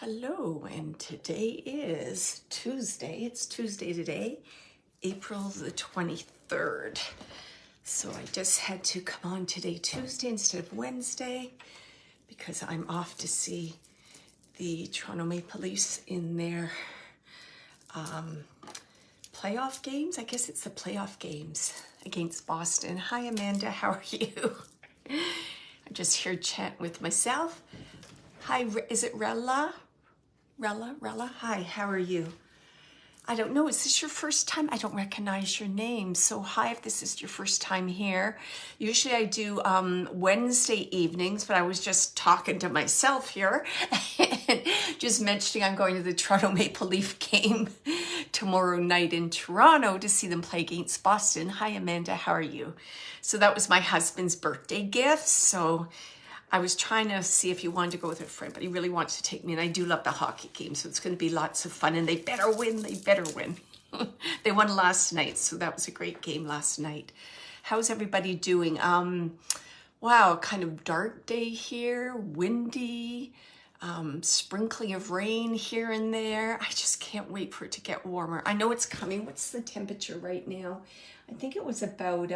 Hello, and today is Tuesday. It's Tuesday today, April the 23rd. So I just had to come on today, Tuesday instead of Wednesday, because I'm off to see the Toronto Maple Leafs in their playoff games. I guess it's the playoff games against Boston. Hi, Amanda. How are you? I'm just here chatting with myself. Hi, is it Rella? Rella, hi, how are you? I don't know, is this your first time? I don't recognize your name. So hi, if this is your first time here. Usually I do Wednesday evenings, but I was just talking to myself here and just mentioning I'm going to the Toronto Maple Leaf game tomorrow night in Toronto to see them play against Boston. Hi, Amanda, how are you? So that was my husband's birthday gift. So I was trying to see if he wanted to go with a friend, but he really wants to take me, and I do love the hockey game, so it's going to be lots of fun, and they better win. They won last night, so that was a great game last night. How's everybody doing? Wow, kind of dark day here, windy, sprinkling of rain here and there. I just can't wait for it to get warmer. I know it's coming. What's the temperature right now? I think it was about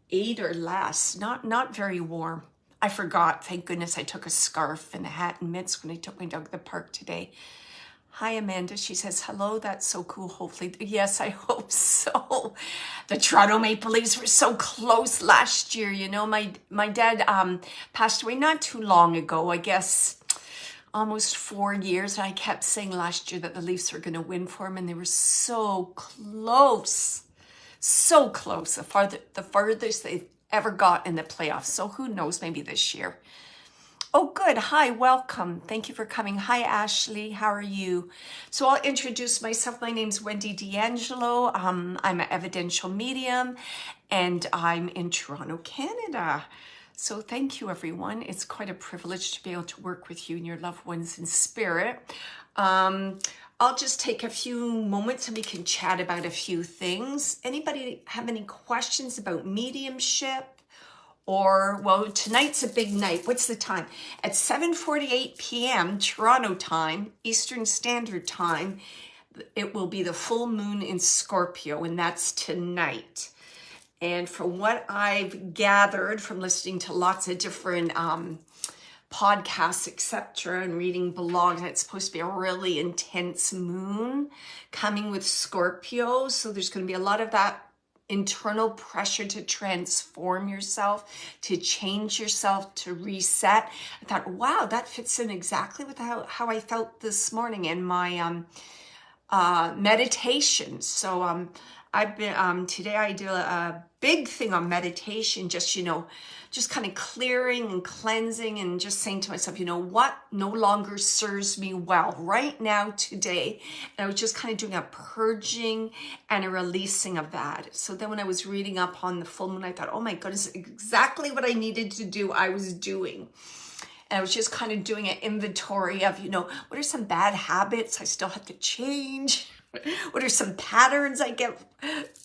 8 or less, not very warm. I forgot, thank goodness I took a scarf and a hat and mitts when I took my dog to the park today. Hi, Amanda. She says, hello, that's so cool. Hopefully, yes, I hope so. The Toronto Maple Leafs were so close last year. You know, my dad passed away not too long ago, I guess almost 4 years. And I kept saying last year that the Leafs were going to win for him, and they were so close. So close, the farthest they've ever got in the playoffs. So who knows, maybe this year. Oh, good. Hi, welcome. Thank you for coming. Hi, Ashley. How are you? So I'll introduce myself. My name's Wendy D'Angelo. I'm an evidential medium, and I'm in Toronto, Canada. So thank you, everyone. It's quite a privilege to be able to work with you and your loved ones in spirit. I'll just take a few moments and we can chat about a few things. Anybody have any questions about mediumship? Or, well, tonight's a big night. What's the time? At 7:48 p.m. Toronto time, Eastern Standard Time, it will be the full moon in Scorpio, and that's tonight. And from what I've gathered from listening to lots of different podcasts, etc., and reading blogs, it's supposed to be a really intense moon coming with Scorpio. So there's going to be a lot of that internal pressure to transform yourself, to change yourself, to reset. I thought, wow, that fits in exactly with how I felt this morning in my meditation. So I've been today I did a big thing on meditation, just kind of clearing and cleansing and just saying to myself, what no longer serves me well right now today. And I was just kind of doing a purging and a releasing of that. So then when I was reading up on the full moon, I thought, oh my goodness, exactly what I needed to do, I was doing. And I was just kind of doing an inventory of, what are some bad habits I still have to change? What are some patterns I get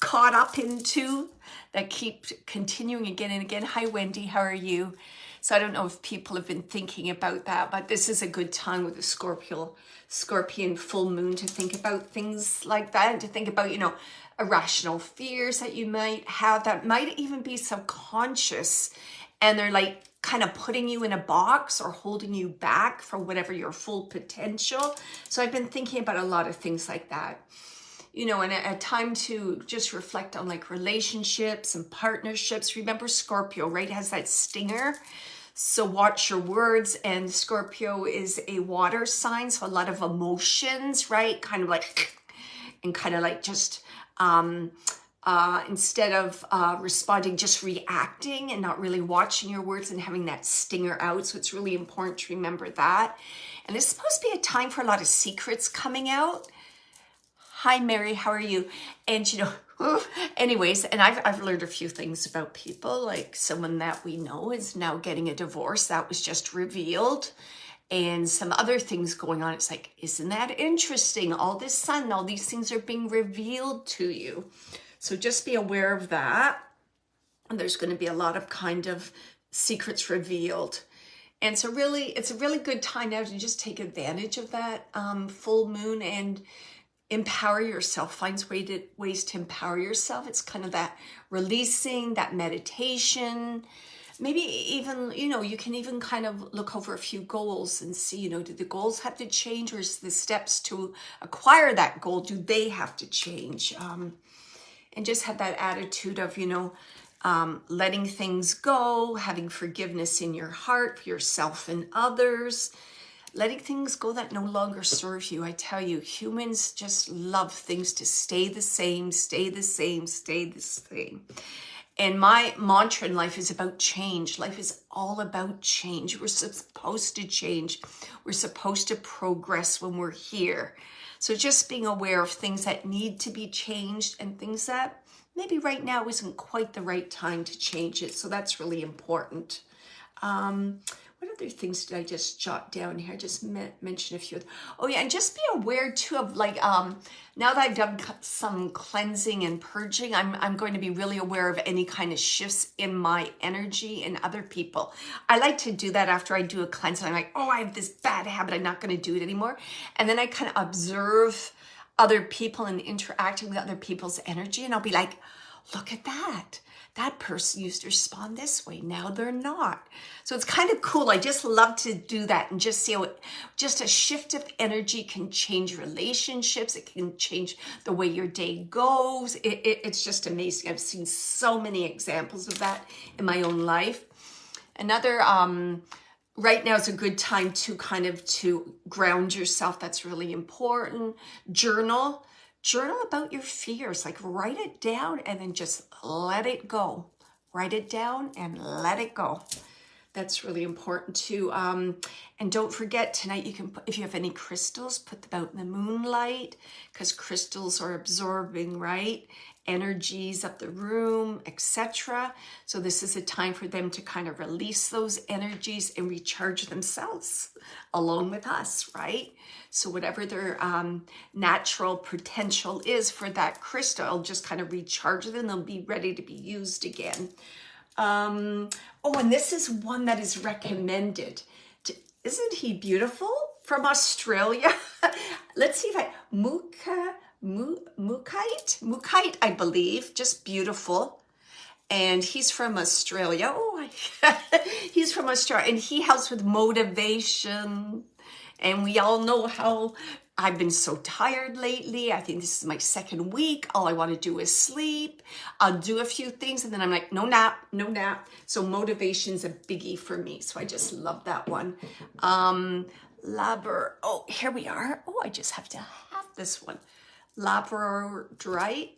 caught up into that keep continuing again and again? Hi, Wendy, how are you? So I don't know if people have been thinking about that, but this is a good time with the Scorpion full moon to think about things like that, and to think about, irrational fears that you might have that might even be subconscious, and they're like kind of putting you in a box or holding you back from whatever your full potential. So I've been thinking about a lot of things like that, and a time to just reflect on like relationships and partnerships. Remember, Scorpio, right, has that stinger. So watch your words. And Scorpio is a water sign, so a lot of emotions, right? Kind of like just instead of responding, just reacting and not really watching your words and having that stinger out. So it's really important to remember that. And it's supposed to be a time for a lot of secrets coming out. Hi, Mary, how are you? And, anyways, and I've learned a few things about people, like someone that we know is now getting a divorce. That was just revealed. And some other things going on. It's like, isn't that interesting? All this sun, all these things are being revealed to you. So just be aware of that. And there's going to be a lot of kind of secrets revealed. And so really, it's a really good time now to just take advantage of that full moon and empower yourself. Find ways to empower yourself. It's kind of that releasing, that meditation. Maybe even, you can even kind of look over a few goals and see, do the goals have to change, or is the steps to acquire that goal, do they have to change? And just have that attitude of, letting things go, having forgiveness in your heart for yourself and others, letting things go that no longer serve you. I tell you, humans just love things to stay the same, stay the same, stay the same. And my mantra in life is about change. Life is all about change. We're supposed to change. We're supposed to progress when we're here. So just being aware of things that need to be changed and things that maybe right now isn't quite the right time to change it. So that's really important. What other things did I just jot down here? Just mention a few. Oh yeah, and just be aware too of like, now that I've done some cleansing and purging, I'm going to be really aware of any kind of shifts in my energy and other people. I like to do that after I do a cleanse. I'm like, oh, I have this bad habit. I'm not going to do it anymore. And then I kind of observe other people and interacting with other people's energy. And I'll be like, look at that. That person used to respond this way. Now they're not. So it's kind of cool. I just love to do that and just see how just a shift of energy can change relationships. It can change the way your day goes. It's just amazing. I've seen so many examples of that in my own life. Another, right now is a good time to to ground yourself. That's really important. Journal about your fears, like write it down and then just let it go. Write it down and let it go. That's really important too. And don't forget tonight, you can put, if you have any crystals, put them out in the moonlight, because crystals are absorbing, right? Energies of the room, etc. So this is a time for them to kind of release those energies and recharge themselves along with us, right? So whatever their natural potential is for that crystal, just kind of recharge them. They'll be ready to be used again. Oh, and this is one that is recommended. Isn't he beautiful? From Australia. Let's see if Mukite, I believe, just beautiful. And he's from Australia. Oh, he's from Australia, and he helps with motivation. And we all know how I've been so tired lately. I think this is my second week. All I want to do is sleep. I'll do a few things, and then I'm like, no nap, no nap. So motivation's a biggie for me. So I just love that one. Oh, here we are. Oh, I just have to have this one. Labradorite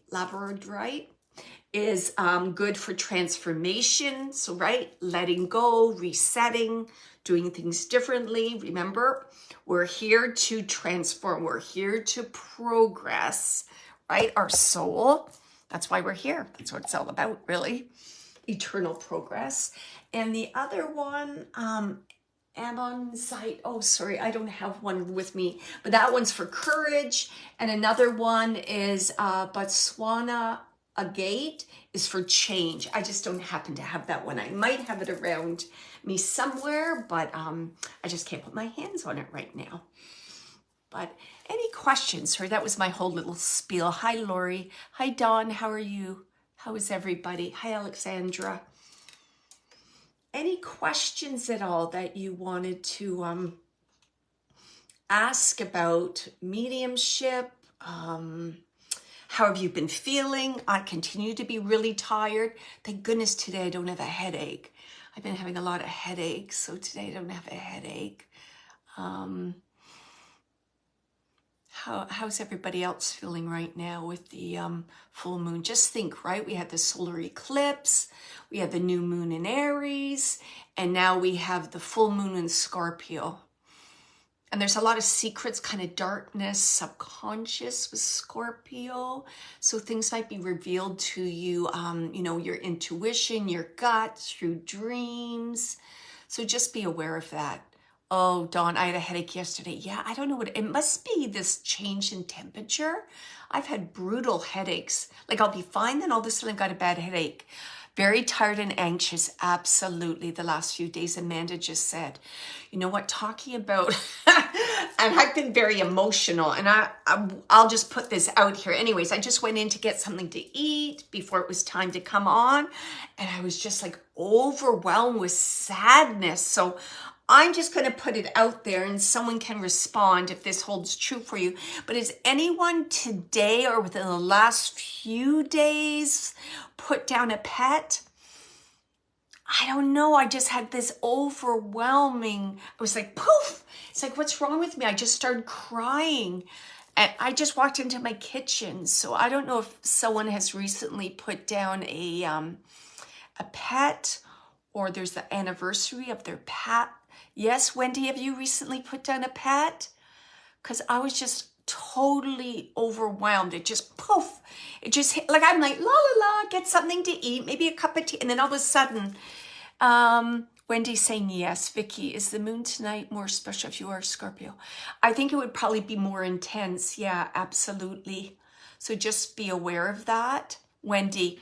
is good for transformation. So, right, letting go, resetting, doing things differently. Remember, we're here to transform. We're here to progress, right? Our soul. That's why we're here. That's what it's all about, really. Eternal progress. And the other one, Ammonite. Oh, sorry, I don't have one with me, but that one's for courage. And another one is Botswana Agate is for change. I just don't happen to have that one. I might have it around me somewhere, but I just can't put my hands on it right now. But any questions? Sorry, that was my whole little spiel. Hi, Lori. Hi, Dawn. How are you? How is everybody? Hi, Alexandra. Any questions at all that you wanted to ask about mediumship? How have you been feeling? I continue to be really tired. Thank goodness today I don't have a headache. I've been having a lot of headaches, so today I don't have a headache. How's everybody else feeling right now with the full moon? Just think, right? We had the solar eclipse, we had the new moon in Aries, and now we have the full moon in Scorpio. And there's a lot of secrets, kind of darkness, subconscious with Scorpio. So things might be revealed to you, your intuition, your gut, through dreams. So just be aware of that. Oh, Dawn, I had a headache yesterday. Yeah, I don't know what, it must be this change in temperature. I've had brutal headaches. Like I'll be fine, then all of a sudden I've got a bad headache. Very tired and anxious. Absolutely. The last few days, Amanda just said, you know what, talking about, and I've been very emotional, and I'll just put this out here. Anyways, I just went in to get something to eat before it was time to come on, and I was just like overwhelmed with sadness. So I'm just going to put it out there, and someone can respond if this holds true for you. But has anyone today or within the last few days put down a pet? I don't know. I just had this overwhelming, I was like, poof. It's like, what's wrong with me? I just started crying. And I just walked into my kitchen. So I don't know if someone has recently put down a pet, or there's the anniversary of their pet. Yes, Wendy, have you recently put down a pet? Because I was just totally overwhelmed. It just poof. It just hit, like I'm like, la la la, get something to eat, maybe a cup of tea. And then all of a sudden, Wendy's saying yes. Vicky, is the moon tonight more special if you are a Scorpio? I think it would probably be more intense. Yeah, absolutely. So just be aware of that. Wendy,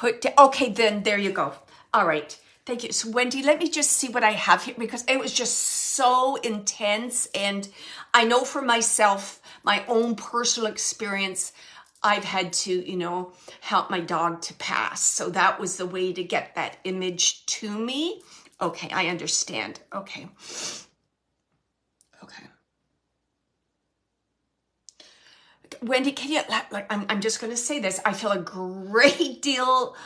okay, then there you go. All right. Thank you. So Wendy, let me just see what I have here, because it was just so intense. And I know for myself, my own personal experience, I've had to, help my dog to pass. So that was the way to get that image to me. Okay, I understand. Okay. Okay. Wendy, can you, I'm just going to say this. I feel a great deal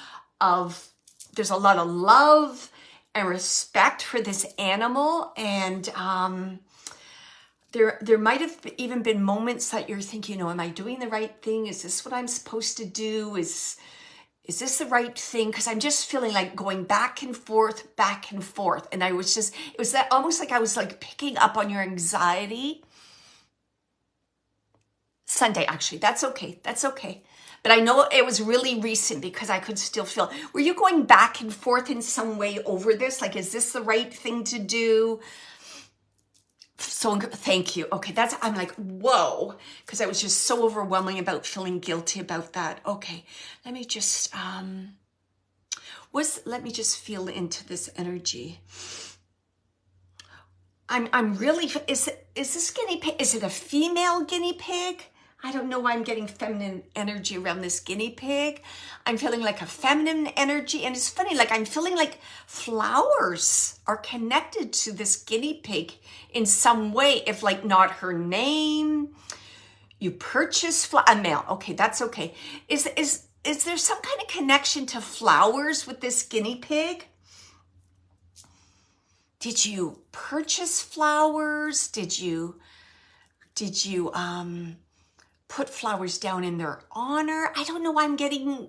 of, there's a lot of love and respect for this animal. And there might have even been moments that you're thinking, am I doing the right thing? Is this what I'm supposed to do? Is this the right thing? Because I'm just feeling like going back and forth. And I was just, it was that almost like I was like picking up on your anxiety. Sunday, actually, that's okay. That's okay. But I know it was really recent because I could still feel, were you going back and forth in some way over this? Like, is this the right thing to do? So thank you. Okay, I'm like, whoa, because I was just so overwhelming about feeling guilty about that. Okay, let me just, let me just feel into this energy. I'm really, is this guinea pig, is it a female guinea pig? I don't know why I'm getting feminine energy around this guinea pig. I'm feeling like a feminine energy. And it's funny, like I'm feeling like flowers are connected to this guinea pig in some way. If like not her name, you purchase a male. Okay, that's okay. Is there some kind of connection to flowers with this guinea pig? Did you purchase flowers? Did you put flowers down in their honor? I don't know why I'm getting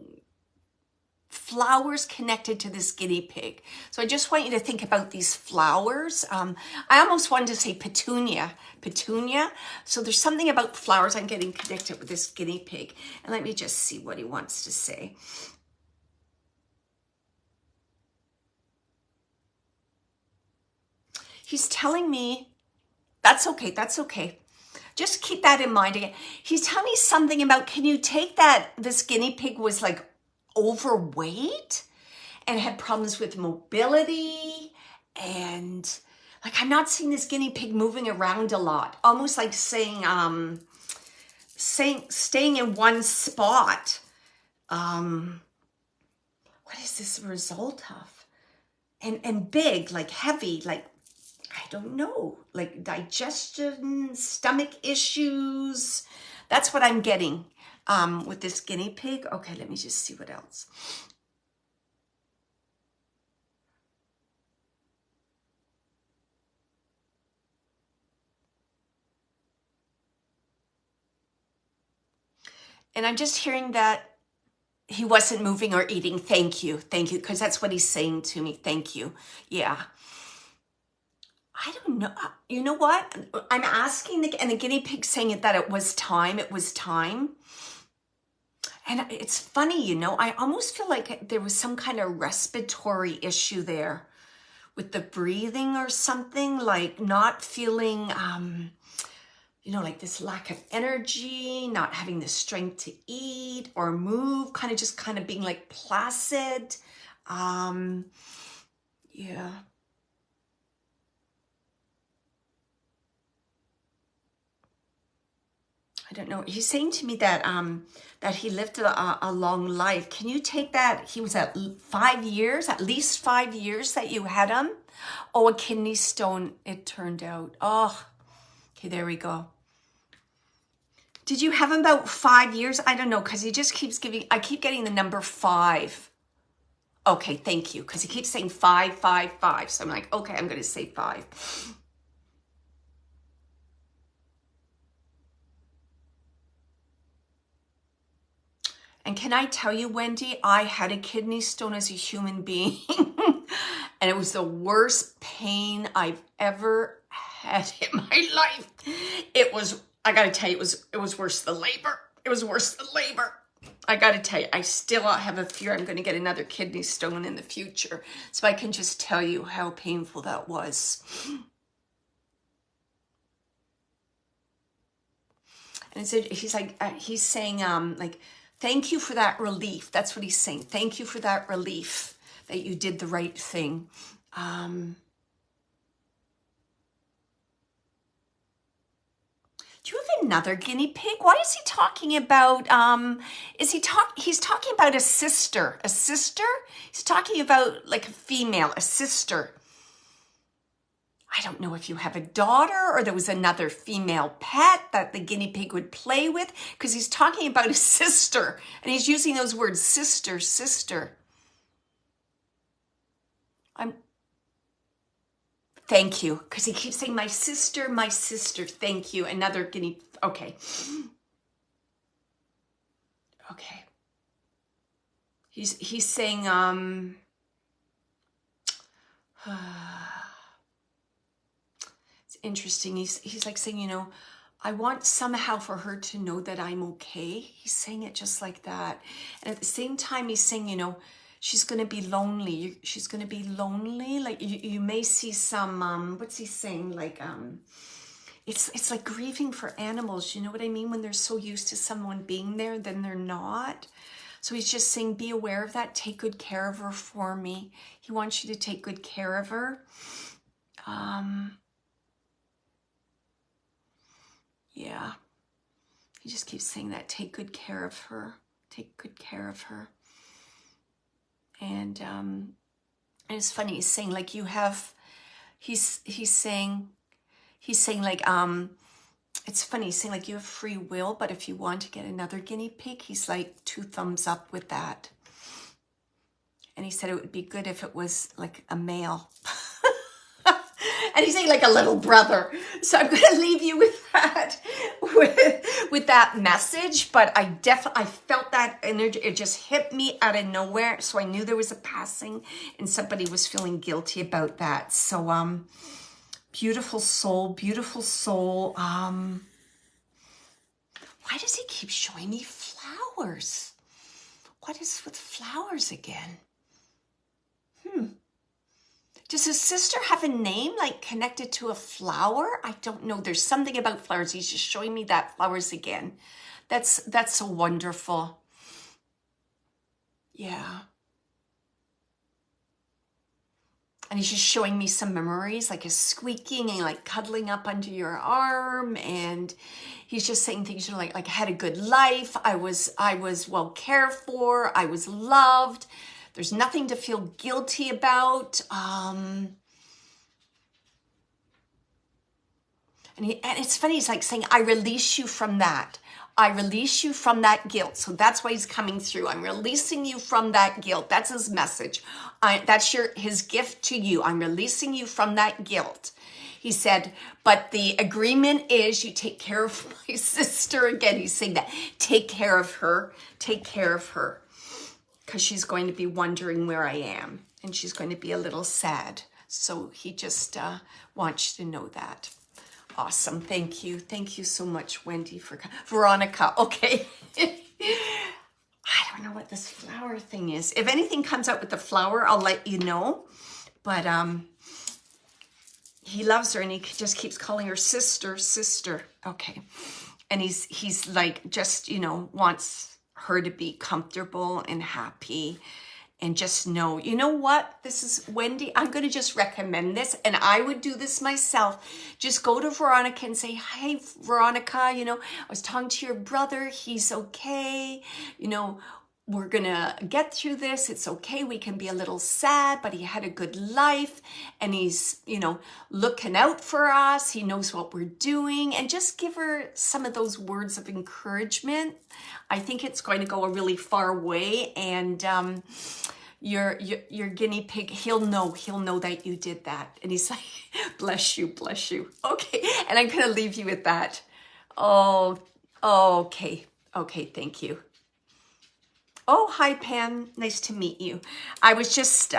flowers connected to this guinea pig. So I just want you to think about these flowers. I almost wanted to say petunia. So there's something about flowers I'm getting connected with this guinea pig. And let me just see what he wants to say. He's telling me, that's okay. Just keep that in mind again. He's telling me something about, can you take that this guinea pig was like overweight and had problems with mobility, and like I'm not seeing this guinea pig moving around a lot, almost like staying in one spot. What is this a result of? And big, like heavy, like I don't know, like digestion, stomach issues. That's what I'm getting with this guinea pig. Okay, let me just see what else. And I'm just hearing that he wasn't moving or eating. Thank you, because that's what he's saying to me. Thank you. Yeah. I don't know. You know what? I'm asking, and the guinea pig saying that it was time. And it's funny, I almost feel like there was some kind of respiratory issue there with the breathing or something, like not feeling, you know, like this lack of energy, not having the strength to eat or move, just being like placid. Yeah. I don't know. He's saying to me that that he lived a long life. Can you take that? He was at 5 years, at least 5 years that you had him. Oh, a kidney stone, it turned out. Oh, okay, there we go. Did you have him about 5 years? I don't know, because he just keeps I keep getting the number 5. Okay, thank you, because he keeps saying 5, 5, 5. So I'm like, okay, I'm going to say 5. And can I tell you, Wendy, I had a kidney stone as a human being. And it was the worst pain I've ever had in my life. It was, I got to tell you, it was worse than labor. It was worse than labor. I got to tell you, I still have a fear I'm going to get another kidney stone in the future. So I can just tell you how painful that was. And he's saying, like, thank you for that relief. That's what he's saying. Thank you for that relief, that you did the right thing. Do you have another guinea pig? Why is he talking about, he's talking about a sister. A sister? He's talking about like a female, a sister. I don't know if you have a daughter or there was another female pet that the guinea pig would play with, because he's talking about a sister and he's using those words, sister, sister. Thank you, because he keeps saying my sister, my sister. Thank you. Another guinea. Okay. Okay. He's saying it's interesting. He's like saying, you know, I want somehow for her to know that I'm okay. He's saying it just like that. And at the same time, he's saying, you know, she's going to be lonely. She's going to be lonely. Like you may see some, what's he saying? Like, it's like grieving for animals. You know what I mean? When they're so used to someone being there, then they're not. So he's just saying, be aware of that. Take good care of her for me. He wants you to take good care of her. Yeah. He just keeps saying that. Take good care of her. Take good care of her. And it's funny. He's saying like you have. He's saying like it's funny. He's saying like you have free will, but if you want to get another guinea pig, he's like 2 thumbs up with that. And he said it would be good if it was like a male. And he's saying like a little brother. So I'm going to leave you with that, with that message. But I felt that energy. It just hit me out of nowhere. So I knew there was a passing and somebody was feeling guilty about that. So, beautiful soul, beautiful soul. Why does he keep showing me flowers? What is with flowers again? Does his sister have a name like connected to a flower? I don't know. There's something about flowers. He's just showing me that flowers again. That's so wonderful. Yeah. And he's just showing me some memories, like a squeaking and like cuddling up under your arm. And he's just saying things, you know, like I had a good life. I was well cared for. I was loved. There's nothing to feel guilty about. And it's funny, he's like saying, I release you from that. I release you from that guilt. So that's why he's coming through. I'm releasing you from that guilt. That's his message. That's his gift to you. I'm releasing you from that guilt. He said, but the agreement is you take care of my sister. Again, he's saying that. Take care of her. Take care of her. Because she's going to be wondering where I am. And she's going to be a little sad. So he just wants you to know that. Awesome. Thank you. Thank you so much, Wendy, for Veronica. Okay. I don't know what this flower thing is. If anything comes out with the flower, I'll let you know. But he loves her, and he just keeps calling her sister, sister. Okay. And he's like, just, you know, wants her to be comfortable and happy, and just know, you know what? This is Wendy. I'm going to just recommend this. And I would do this myself. Just go to Veronica and say, hey, Veronica, you know, I was talking to your brother. He's okay. You know, we're going to get through this. It's okay. We can be a little sad, but he had a good life, and he's, you know, looking out for us. He knows what we're doing, and just give her some of those words of encouragement. I think it's going to go a really far way. And, your guinea pig, he'll know that you did that. And he's like, bless you, bless you. Okay. And I'm going to leave you with that. Oh, okay. Okay. Thank you. Oh, hi, Pam. Nice to meet you. I was just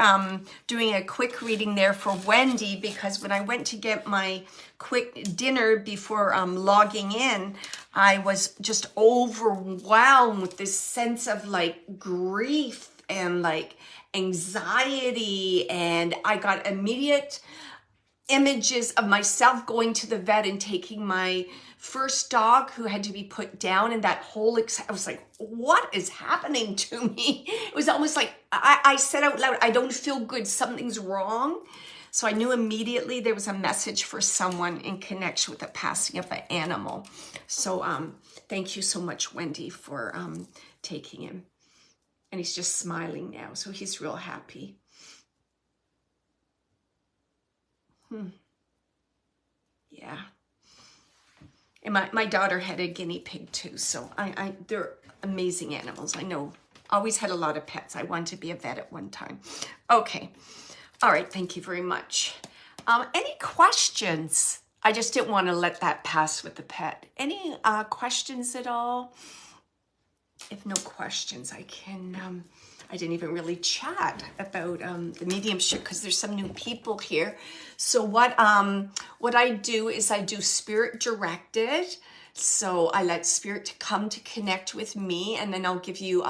doing a quick reading there for Wendy, because when I went to get my quick dinner before logging in, I was just overwhelmed with this sense of like grief and like anxiety. And I got immediate images of myself going to the vet and taking my first dog who had to be put down, and that whole I was like, what is happening to me? It was almost like I said out loud, I don't feel good, something's wrong. So I knew immediately there was a message for someone in connection with the passing of an animal. So thank you so much, Wendy, for taking him. And he's just smiling now, so he's real happy. Yeah. And my daughter had a guinea pig too, so they're amazing animals. I know, always had a lot of pets. I wanted to be a vet at one time. Okay. All right, thank you very much. Any questions? I just didn't want to let that pass with the pet. Any questions at all? If no questions, I can, I didn't even really chat about the mediumship because there's some new people here. So what I do is I do spirit directed. So I let spirit to come to connect with me, and then I'll give you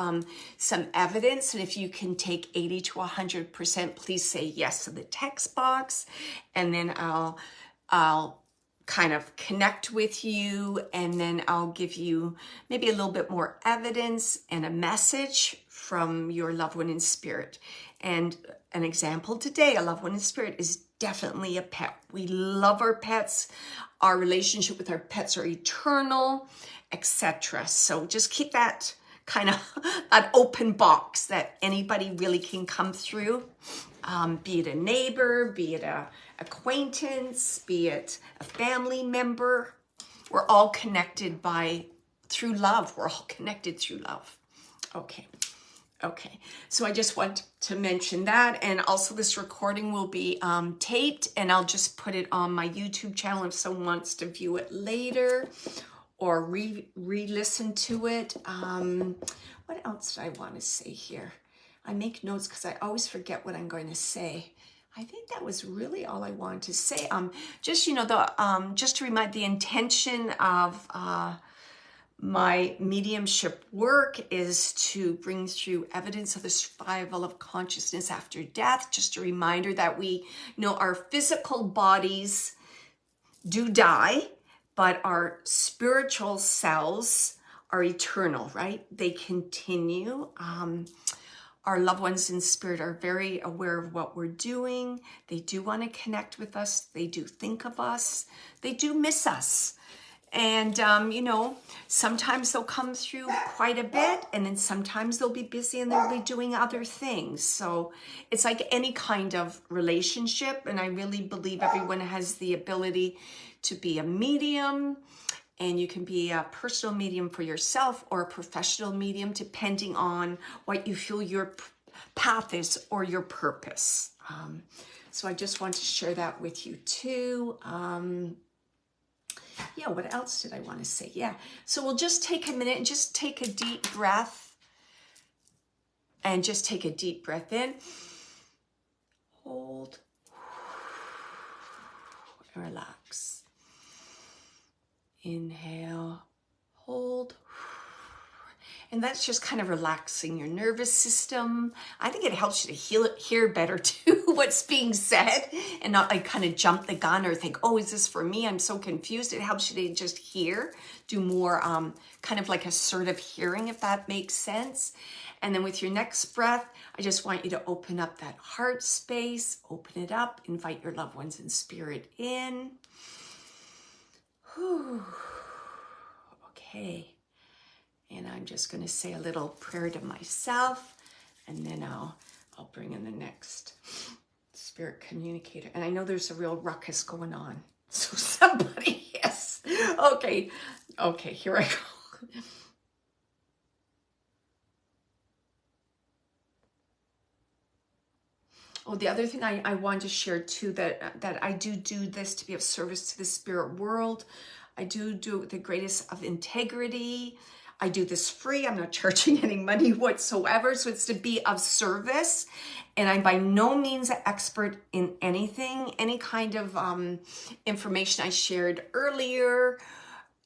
some evidence. And if you can take 80 to 100%, please say yes to the text box, and then I'll kind of connect with you, and then I'll give you maybe a little bit more evidence and a message from your loved one in spirit. And an example today, a loved one in spirit is definitely a pet. We love our pets. Our relationship with our pets are eternal, etc. So just keep that kind of an open box that anybody really can come through, be it a neighbor, be it a acquaintance, be it a family member. We're all connected through love. We're all connected through love. Okay. So I just want to mention that. And also this recording will be taped, and I'll just put it on my YouTube channel if someone wants to view it later or re-listen to it. What else did I want to say here? I make notes because I always forget what I'm going to say. I think that was really all I wanted to say. Just, you know, just to remind, the intention of my mediumship work is to bring through evidence of the survival of consciousness after death. Just a reminder that we know our physical bodies do die, but our spiritual selves are eternal, right? They continue. Our loved ones in spirit are very aware of what we're doing. They do want to connect with us. They do think of us. They do miss us. And, you know, sometimes they'll come through quite a bit, and then sometimes they'll be busy and they'll be doing other things. So it's like any kind of relationship. And I really believe everyone has the ability to be a medium, and you can be a personal medium for yourself or a professional medium, depending on what you feel your path is or your purpose. So I just want to share that with you too. Yeah, what else did I want to say? Yeah, so we'll just take a minute and just take a deep breath. And just take a deep breath in. Hold. And relax. Inhale. Hold. And that's just kind of relaxing your nervous system. I think it helps you to hear better too what's being said and not like kind of jump the gun or think, oh, is this for me? I'm so confused. It helps you to just hear, do more kind of like assertive hearing, if that makes sense. And then with your next breath, I just want you to open up that heart space, open it up, invite your loved ones in spirit in. Whew. Okay. And I'm just going to say a little prayer to myself, and then I'll bring in the next spirit communicator. And I know there's a real ruckus going on. So somebody, yes. Okay, here I go. Oh, the other thing I wanted to share too, that I do this to be of service to the spirit world. I do it with the greatest of integrity. I do this free. I'm not charging any money whatsoever. So it's to be of service. And I'm by no means an expert in anything. Any kind of information I shared earlier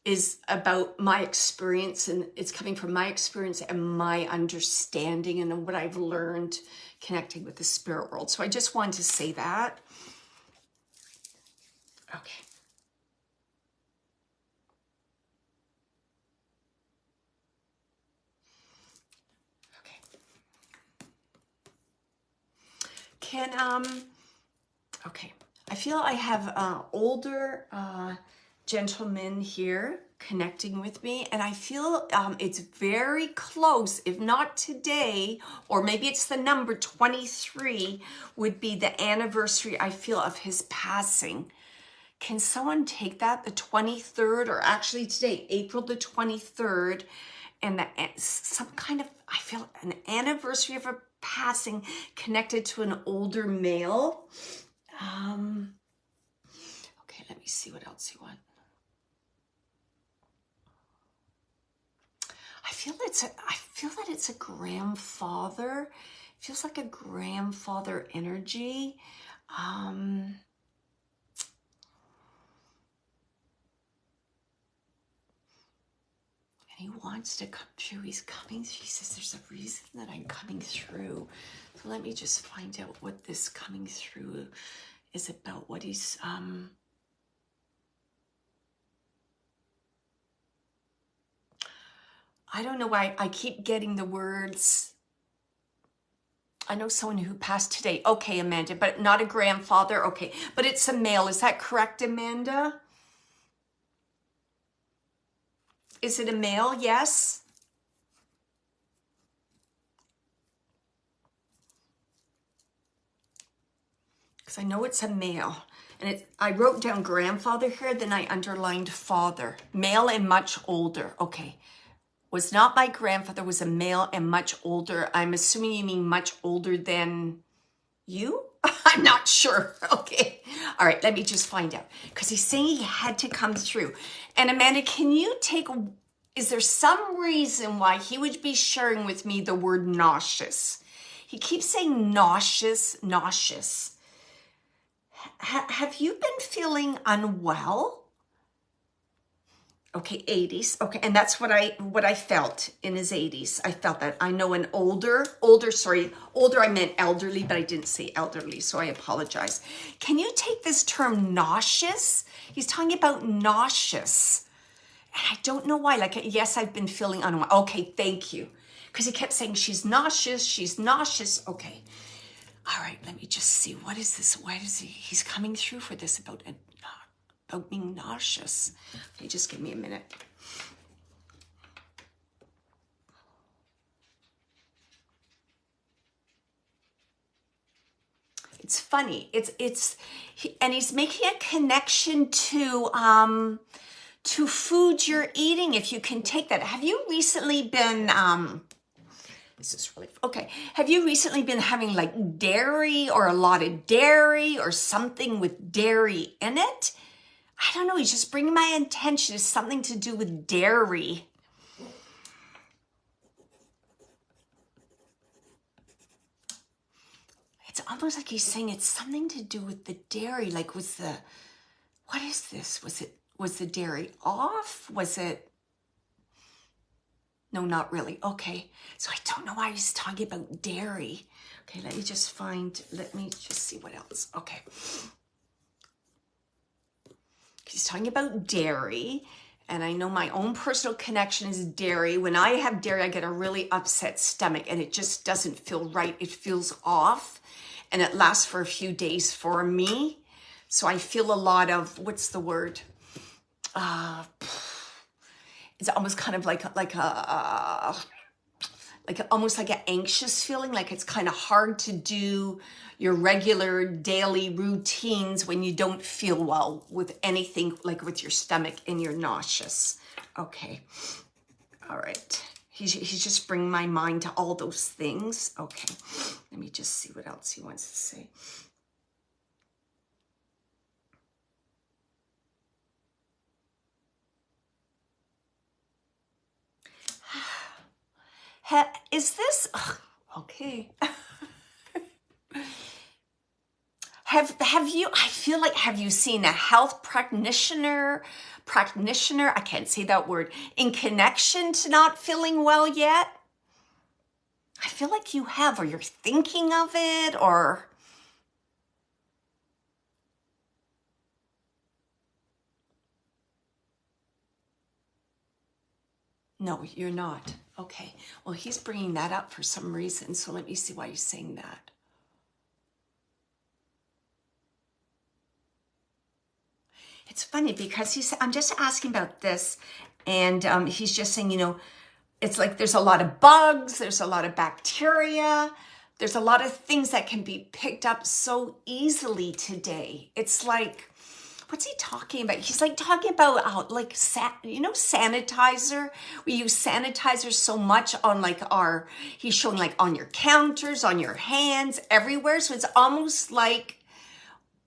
is about my experience, and it's coming from my experience and my understanding and what I've learned connecting with the spirit world. So I just wanted to say that. Okay. Okay, I feel I have older gentlemen here connecting with me, and I feel it's very close, if not today, or maybe it's the number 23 would be the anniversary, I feel, of his passing. Can someone take that, the 23rd, or actually today, April the 23rd, and some kind of, I feel, an anniversary of a passing connected to an older male. Okay, let me see what else you want. I feel that it's a grandfather. It feels like a grandfather energy. And he wants to come through. He's coming through. He says, there's a reason that I'm coming through. So let me just find out what this coming through is about, what he's, I don't know why I keep getting the words. I know someone who passed today. Okay, Amanda, but not a grandfather. Okay, but it's a male. Is that correct, Amanda? Is it a male? Yes. Because I know it's a male. And I wrote down grandfather here, then I underlined father. Male and much older. Okay. Was not my grandfather, was a male and much older. I'm assuming you mean much older than you? I'm not sure. Okay. All right, let me just find out. Because he's saying he had to come through. And Amanda, can you is there some reason why he would be sharing with me the word nauseous? He keeps saying nauseous. Have you been feeling unwell? Okay, 80s. Okay, and that's what I felt in his 80s. I felt that. I know an older, I meant elderly, but I didn't say elderly, so I apologize. Can you take this term nauseous? He's talking about nauseous. And I don't know why. Like, yes, I've been feeling unwell. Okay, thank you. Because he kept saying she's nauseous. Okay. All right, let me just see. What is this? Why does he's coming through for this about being nauseous? Okay, just give me a minute. It's funny. And he's making a connection to food you're eating, if you can take that. Have you recently been this is really okay. Have you recently been having like dairy or a lot of dairy or something with dairy in it? I don't know. He's just bringing my attention to something to do with dairy. It's almost like he's saying it's something to do with the dairy. Like, what is this? Was the dairy off? Was it? No, not really. Okay. So I don't know why he's talking about dairy. Okay, let me just see what else. Okay. He's talking about dairy. And I know my own personal connection is dairy. When I have dairy, I get a really upset stomach and it just doesn't feel right. It feels off and it lasts for a few days for me. So I feel a lot of, what's the word? It's almost kind of like almost like an anxious feeling, like it's kind of hard to do your regular daily routines when you don't feel well with anything, like with your stomach and you're nauseous. Okay. All right. He's just bringing my mind to all those things. Okay. Let me just see what else he wants to say. Is this okay? Have you, I feel like, have you seen a health practitioner, I can't say that word, in connection to not feeling well yet? I feel like you have, or you're thinking of it, or... No, you're not. Okay. Well, he's bringing that up for some reason, so let me see why he's saying that. It's funny because I'm just asking about this, and he's just saying, you know, it's like there's a lot of bugs, there's a lot of bacteria, there's a lot of things that can be picked up so easily today. It's like, what's he talking about? He's like talking about like, sanitizer. We use sanitizer so much on like he's showing like on your counters, on your hands, everywhere. So it's almost like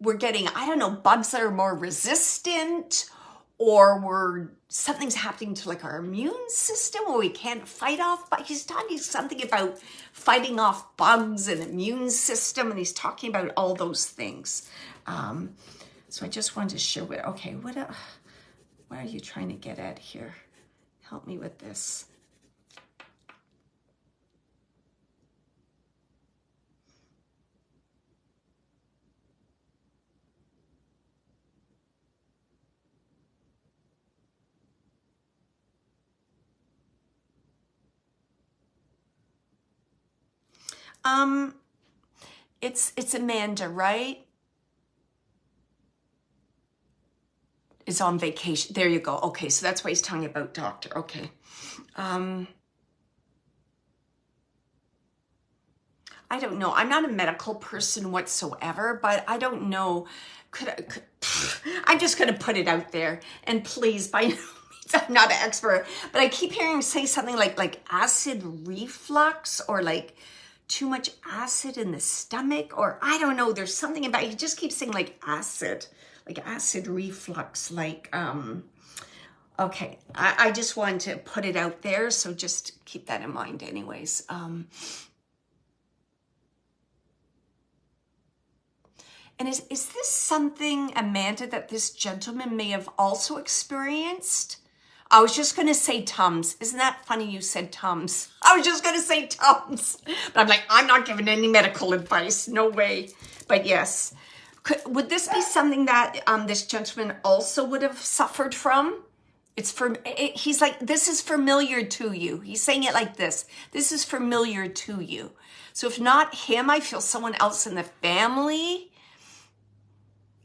we're getting, I don't know, bugs that are more resistant, or something's happening to like our immune system where we can't fight off. But he's talking something about fighting off bugs and immune system, and he's talking about all those things. So I just wanted to share what are you trying to get at here? Help me with this. It's Amanda, right? Is on vacation. There you go. Okay, so that's why he's talking about doctor. Okay. I don't know. I'm not a medical person whatsoever, but I don't know. I'm just going to put it out there. And please, by no means, I'm not an expert, but I keep hearing him say something like acid reflux, or like too much acid in the stomach, or I don't know. There's something about, he just keeps saying like acid reflux, okay. I just wanted to put it out there. So just keep that in mind anyways. And is this something, Amanda, that this gentleman may have also experienced? I was just going to say Tums. Isn't that funny you said Tums? I was just going to say Tums. But I'm like, I'm not giving any medical advice. No way. But yes. Would this be something that this gentleman also would have suffered from? He's like, this is familiar to you. He's saying it like this. This is familiar to you. So if not him, I feel someone else in the family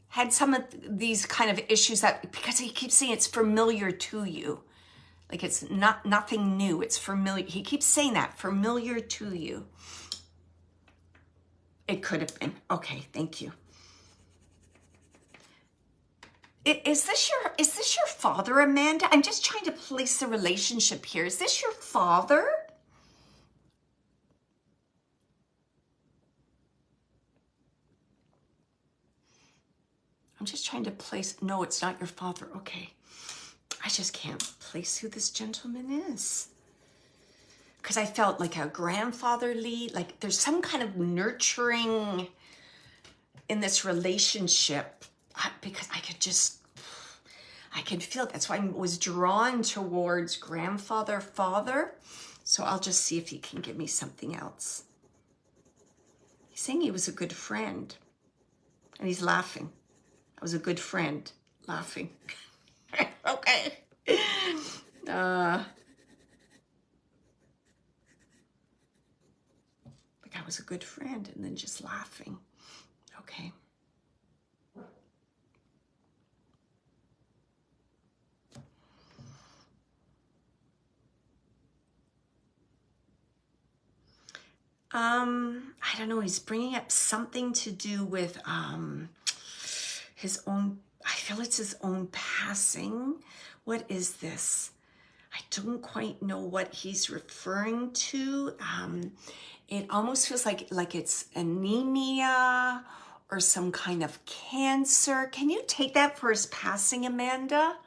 had some of these kind of issues, that because he keeps saying it's familiar to you. Like it's nothing new. It's familiar. He keeps saying that, familiar to you. It could have been. Okay, thank you. Is this your father, Amanda? I'm just trying to place the relationship here. Is this your father? I'm just trying to place, no, it's not your father. Okay. I just can't place who this gentleman is. Because I felt like a grandfatherly, like there's some kind of nurturing in this relationship, because I could feel it. That's why I was drawn towards grandfather, father. So I'll just see if he can give me something else. He's saying he was a good friend. And he's laughing. I was a good friend. Laughing. Okay. Like I was a good friend and then just laughing. Okay. I don't know. He's bringing up something to do with his own. I feel it's his own passing. What is this? I don't quite know what he's referring to. It almost feels like it's anemia or some kind of cancer. Can you take that for his passing, Amanda?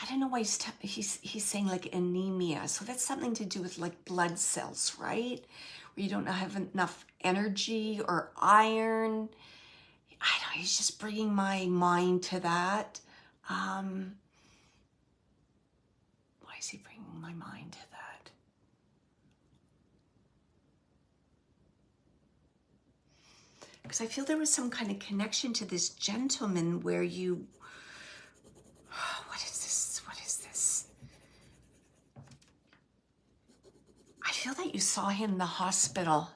I don't know why he's saying like anemia. So that's something to do with like blood cells, right? Where you don't have enough energy or iron. I don't know, he's just bringing my mind to that. Why is he bringing my mind to that? Because I feel there was some kind of connection to this gentleman where you, what is this? I feel that you saw him in the hospital.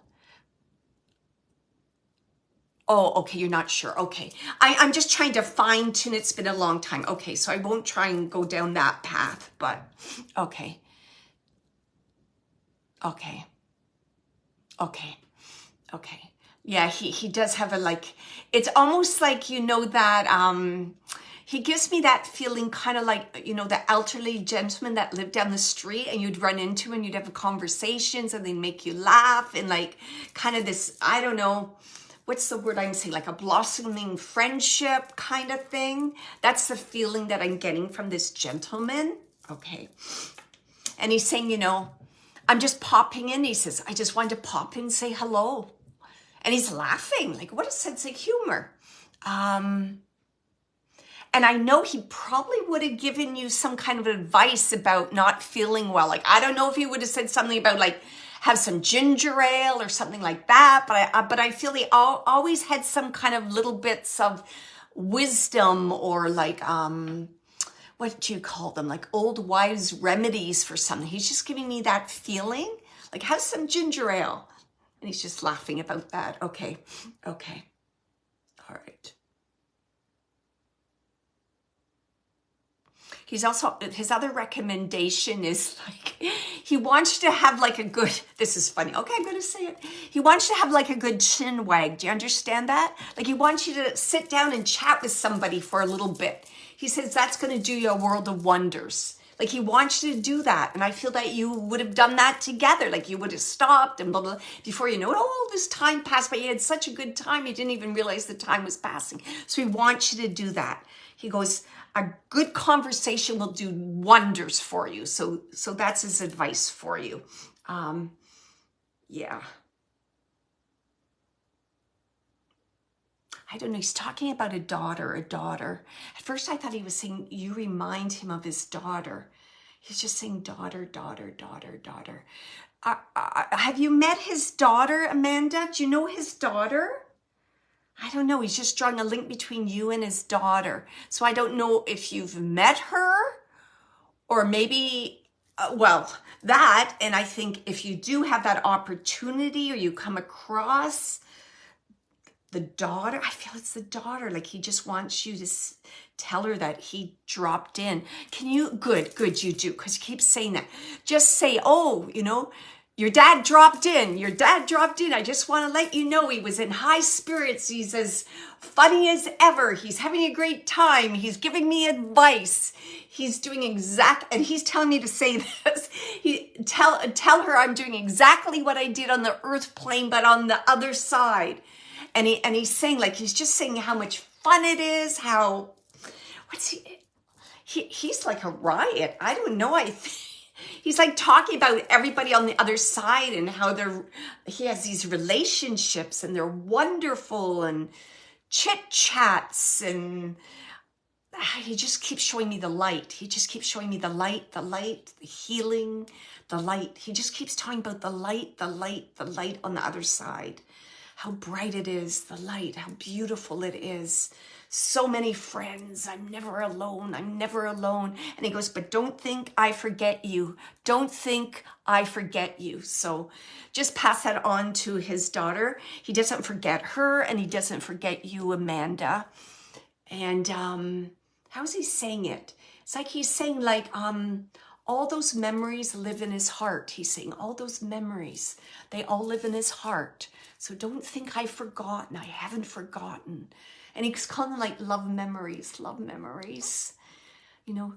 Oh, okay, you're not sure. Okay. I'm just trying to fine tune. It's been a long time. Okay, so I won't try and go down that path, but okay. Okay. Okay. Okay. Yeah, he does have a like, it's almost like, you know, that he gives me that feeling kind of like, you know, the elderly gentleman that lived down the street and you'd run into and you'd have conversations and they'd make you laugh and like kind of this, I don't know, what's the word I'm saying? Like a blossoming friendship kind of thing. That's the feeling that I'm getting from this gentleman. Okay. And he's saying, you know, I'm just popping in. He says, I just wanted to pop in and say hello. And he's laughing. Like, what a sense of humor. And I know he probably would have given you some kind of advice about not feeling well. Like, I don't know if he would have said something about like, have some ginger ale or something like that. But I feel he always had some kind of little bits of wisdom or like, what do you call them? Like old wives' remedies for something. He's just giving me that feeling. Like, have some ginger ale. And he's just laughing about that. Okay. Okay. All right. He's also, his other recommendation is like, he wants you to have like a good, this is funny. Okay, I'm going to say it. He wants you to have like a good chin wag. Do you understand that? Like he wants you to sit down and chat with somebody for a little bit. He says that's going to do you a world of wonders. Like he wants you to do that. And I feel that you would have done that together. Like you would have stopped and blah, blah, blah. Before you know it, all this time passed by. You had such a good time. You didn't even realize the time was passing. So he wants you to do that. He goes, a good conversation will do wonders for you. So that's his advice for you. Yeah. I don't know. He's talking about a daughter. At first I thought he was saying you remind him of his daughter. He's just saying daughter. Have you met his daughter, Amanda? Do you know his daughter? I don't know. He's just drawing a link between you and his daughter. So I don't know if you've met her or maybe, that. And I think if you do have that opportunity or you come across the daughter, I feel it's the daughter. Like he just wants you to tell her that he dropped in. Can you? Good, you do. Because he keeps saying that. Just say, oh, you know, your dad dropped in. I just want to let you know he was in high spirits. He's as funny as ever. He's having a great time. He's giving me advice. He's doing and he's telling me to say this. Tell her I'm doing exactly what I did on the earth plane, but on the other side. And he's saying, like, he's just saying how much fun it is, he's like a riot. I don't know. He's like talking about everybody on the other side and how he has these relationships and they're wonderful and chit chats. And he just keeps showing me the light. He just keeps showing me the light, the healing, the light. He just keeps talking about the light, the light, the light on the other side. How bright it is, the light, how beautiful it is. So many friends, I'm never alone, I'm never alone. And he goes, but don't think I forget you. Don't think I forget you. So just pass that on to his daughter. He doesn't forget her, and he doesn't forget you, Amanda. And how's he saying it? It's like he's saying like, all those memories live in his heart. He's saying all those memories, they all live in his heart. So don't think I've forgotten. I haven't forgotten. And he's calling them like love memories, you know,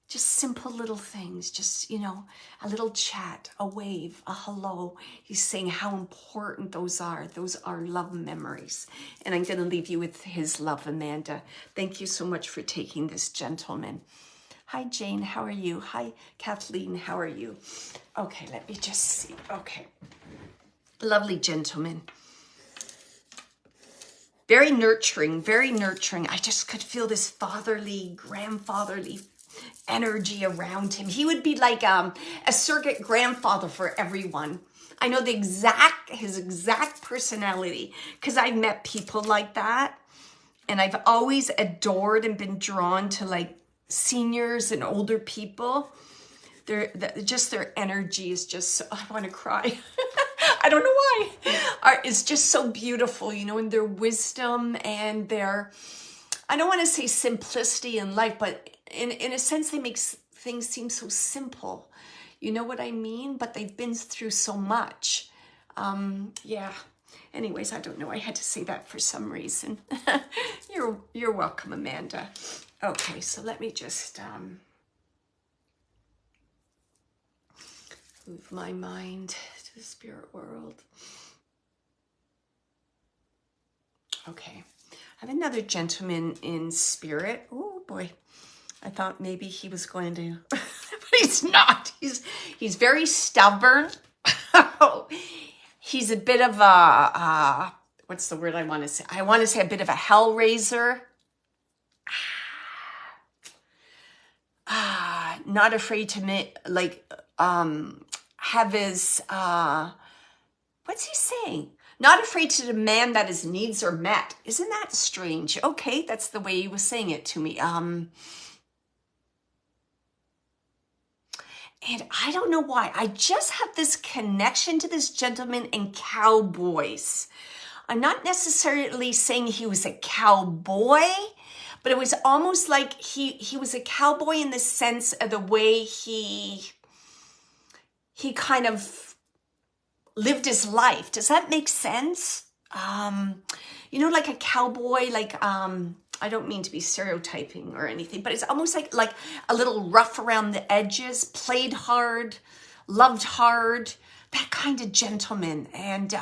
just simple little things, just, you know, a little chat, a wave, a hello. He's saying how important those are. Those are love memories. And I'm going to leave you with his love, Amanda. Thank you so much for taking this, gentleman. Hi, Jane. How are you? Hi, Kathleen. How are you? Okay, let me just see. Okay. Lovely gentleman. Very nurturing, very nurturing. I just could feel this fatherly, grandfatherly energy around him. He would be like a surrogate grandfather for everyone. I know his exact personality because I've met people like that, and I've always adored and been drawn to like seniors and older people. Just their energy is just, I want to cry. I don't know why. It's just so beautiful, you know, and their wisdom and their, I don't want to say simplicity in life, but in a sense, they make things seem so simple. You know what I mean? But they've been through so much. Yeah. Anyways, I don't know. I had to say that for some reason. You're welcome, Amanda. Okay, so let me just move my mind to the spirit world. Okay, I have another gentleman in spirit. Oh boy, I thought maybe he was going to, but he's not. He's very stubborn. He's a bit of a, what's the word I want to say? I want to say a bit of a hellraiser. Not afraid to have his, what's he saying? Not afraid to demand that his needs are met. Isn't that strange? Okay, that's the way he was saying it to me. And I don't know why. I just have this connection to this gentleman and cowboys. I'm not necessarily saying he was a cowboy, but it was almost like he was a cowboy in the sense of the way he kind of lived his life. Does that make sense? You know, like a cowboy, like, I don't mean to be stereotyping or anything, but it's almost like a little rough around the edges, played hard, loved hard, that kind of gentleman. And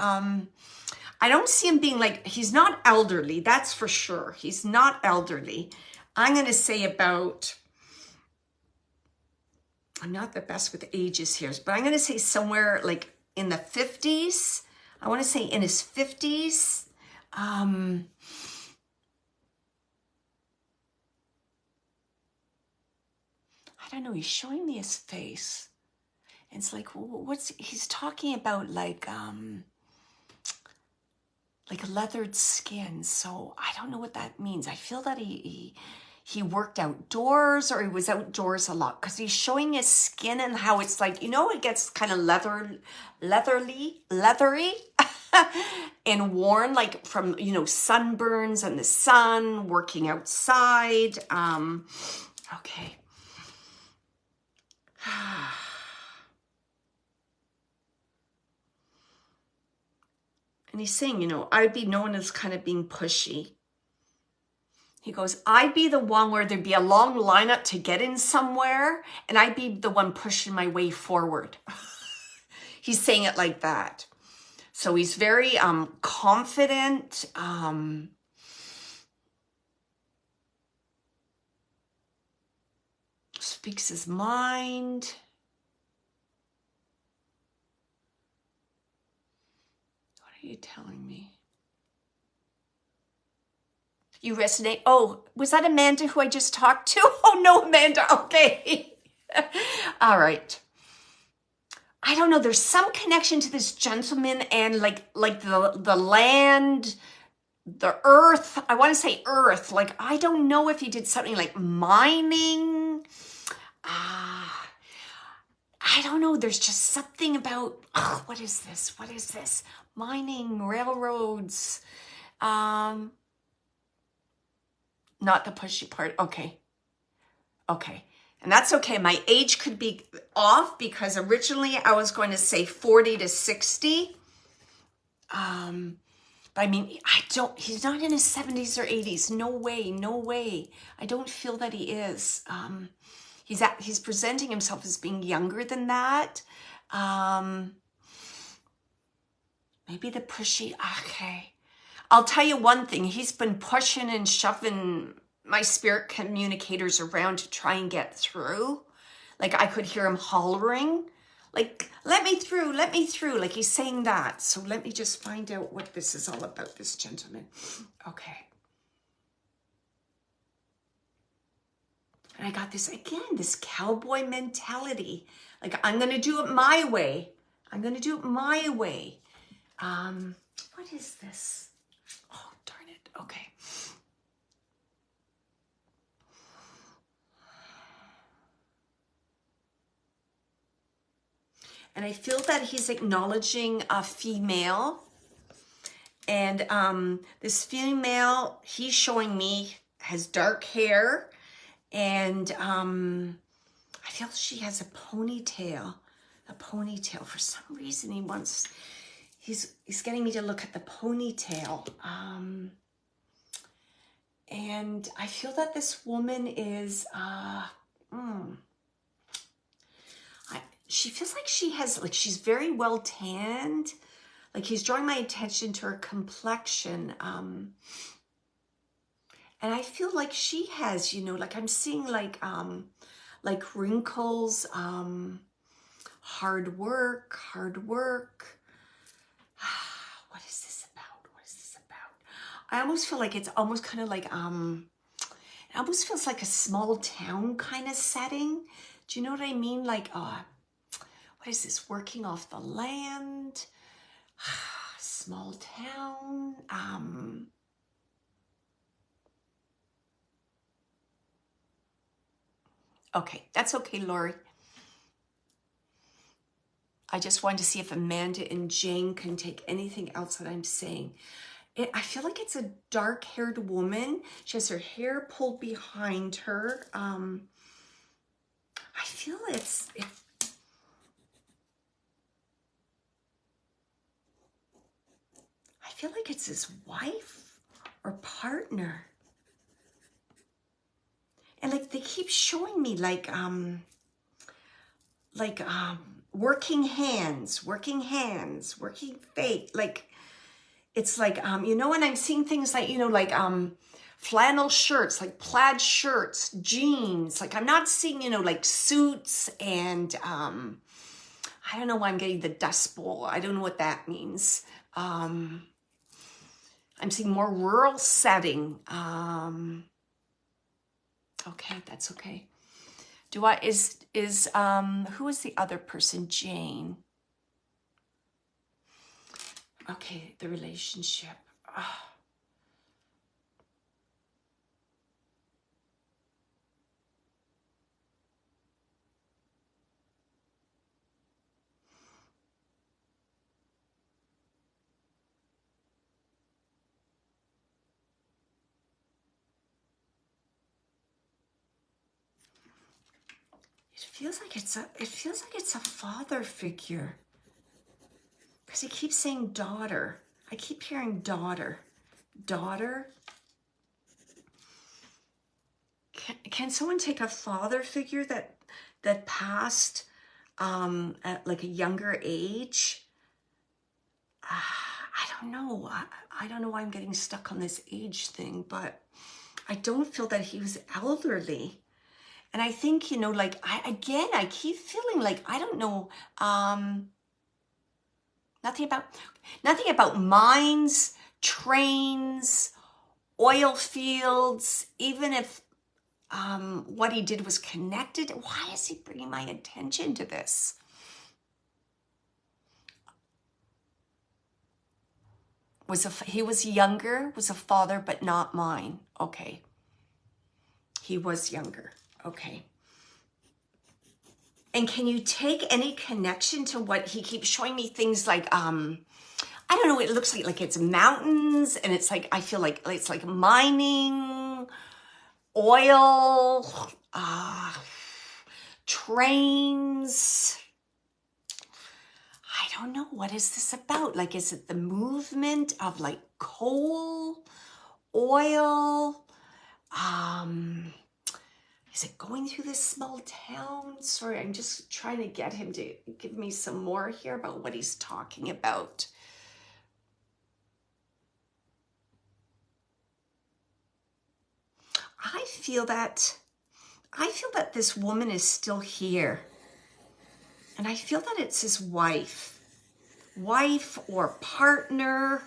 I don't see him being like, he's not elderly, that's for sure. He's not elderly. I'm going to say about, I'm not the best with ages here, but I'm going to say somewhere like in the 50s. I want to say in his 50s. I don't know. He's showing me his face. And it's like, he's talking about like leathered skin. So I don't know what that means. I feel that he worked outdoors, or he was outdoors a lot, because he's showing his skin and how it's like, you know, it gets kind of leathery and worn, like from, you know, sunburns and the sun, working outside. Okay. And he's saying, you know, I'd be known as kind of being pushy. He goes, I'd be the one where there'd be a long lineup to get in somewhere, and I'd be the one pushing my way forward. He's saying it like that. So he's very confident. Speaks his mind. What are you telling me? You resonate. Oh, was that Amanda who I just talked to? Oh, no, Amanda. Okay. All right. I don't know. There's some connection to this gentleman and like the land, the earth. I want to say earth. Like, I don't know if he did something like mining. I don't know. There's just something about, oh, what is this? What is this? Mining, railroads. Not the pushy part. Okay. Okay. And that's okay. My age could be off because originally I was going to say 40 to 60. But I mean, he's not in his 70s or 80s. No way, no way. I don't feel that he is. He's presenting himself as being younger than that. Maybe the pushy, okay. I'll tell you one thing. He's been pushing and shoving my spirit communicators around to try and get through. Like I could hear him hollering, like, let me through, like he's saying that. So let me just find out what this is all about, this gentleman. Okay. And I got this, again, this cowboy mentality. Like, I'm going to do it my way. I'm going to do it my way. What is this? Oh, darn it. Okay. And I feel that he's acknowledging a female. And this female, he's showing me, has dark hair. And I feel she has a ponytail. A ponytail. For some reason, he's getting me to look at the ponytail. And I feel that this woman is... she feels like she has, like she's very well tanned. Like he's drawing my attention to her complexion. And I feel like she has, you know, like I'm seeing like wrinkles, hard work. What is this about? What is this about? I almost feel like it's almost kind of like, it almost feels like a small town kind of setting. Do you know what I mean? Like, what is this? Working off the land, small town. Okay, that's okay, Lori. I just wanted to see if Amanda and Jane can take anything else that I'm saying. I feel like it's a dark-haired woman. She has her hair pulled behind her. I feel I feel like it's his wife or partner. And like they keep showing me like working hands, working fate. Like it's like you know, and I'm seeing things like, you know, like flannel shirts, like plaid shirts, jeans. Like I'm not seeing, you know, like suits and I don't know why I'm getting the Dust Bowl. I don't know what that means. I'm seeing more rural setting. Okay, that's okay. Who is the other person? Jane. Okay, the relationship. Oh. It feels like it's a father figure. Because he keeps saying daughter. I keep hearing daughter. Daughter? Can someone take a father figure that passed at like a younger age? I don't know. I don't know why I'm getting stuck on this age thing, but I don't feel that he was elderly. And I think, you know, like, I keep feeling like, I don't know, nothing about mines, trains, oil fields, even if what he did was connected. Why is he bringing my attention to this? He was younger, was a father, but not mine. Okay. He was younger. Okay. And can you take any connection to what he keeps showing me? Things like, I don't know, it looks like it's mountains, and it's like, I feel like it's like mining, oil, trains. I don't know, what is this about? Like, is it the movement of like coal, oil? Is it going through this small town? Sorry, I'm just trying to get him to give me some more here about what he's talking about. I feel that this woman is still here. And I feel that it's his wife or partner,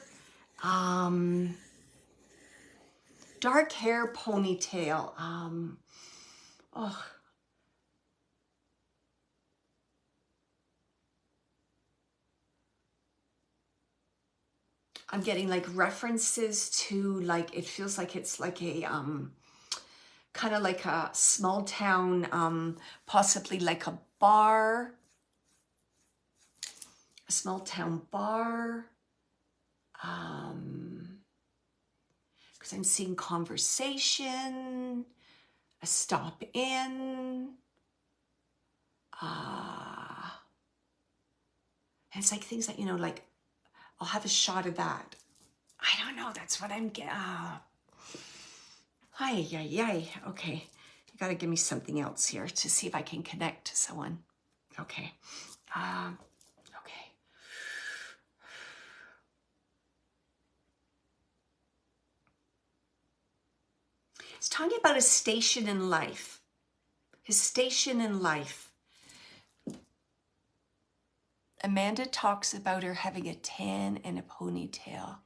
dark hair, ponytail. I'm getting like references to, like, it feels like it's like a, kind of like a small town, possibly like a bar, a small town bar, because I'm seeing conversation, a stop in, and it's like things that, you know, like, I'll have a shot of that. I don't know, that's what I'm getting. Okay, you gotta give me something else here to see if I can connect to someone. Okay, okay. It's talking about his station in life. His station in life. Amanda talks about her having a tan and a ponytail.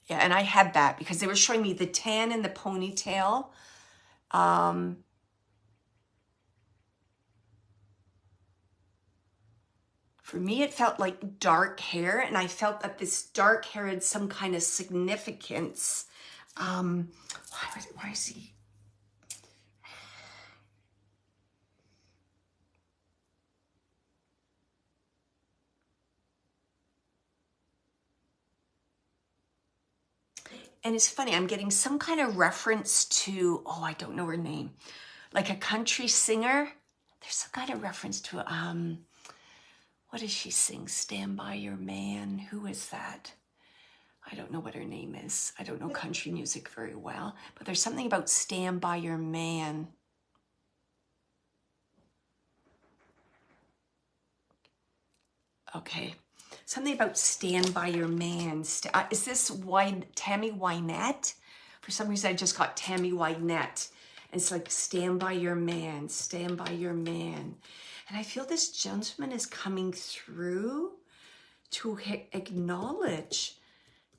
Yeah, and I had that because they were showing me the tan and the ponytail. For me, it felt like dark hair, and I felt that this dark hair had some kind of significance. Why is he? And it's funny, I'm getting some kind of reference to, oh, I don't know her name, like a country singer. There's some kind of reference to, what does she sing? Stand By Your Man. Who is that? I don't know what her name is. I don't know country music very well, but there's something about Stand By Your Man. Okay. Something about Stand By Your Man. Is this Tammy Wynette? For some reason, I just got Tammy Wynette. And it's like, stand by your man, stand by your man. And I feel this gentleman is coming through to acknowledge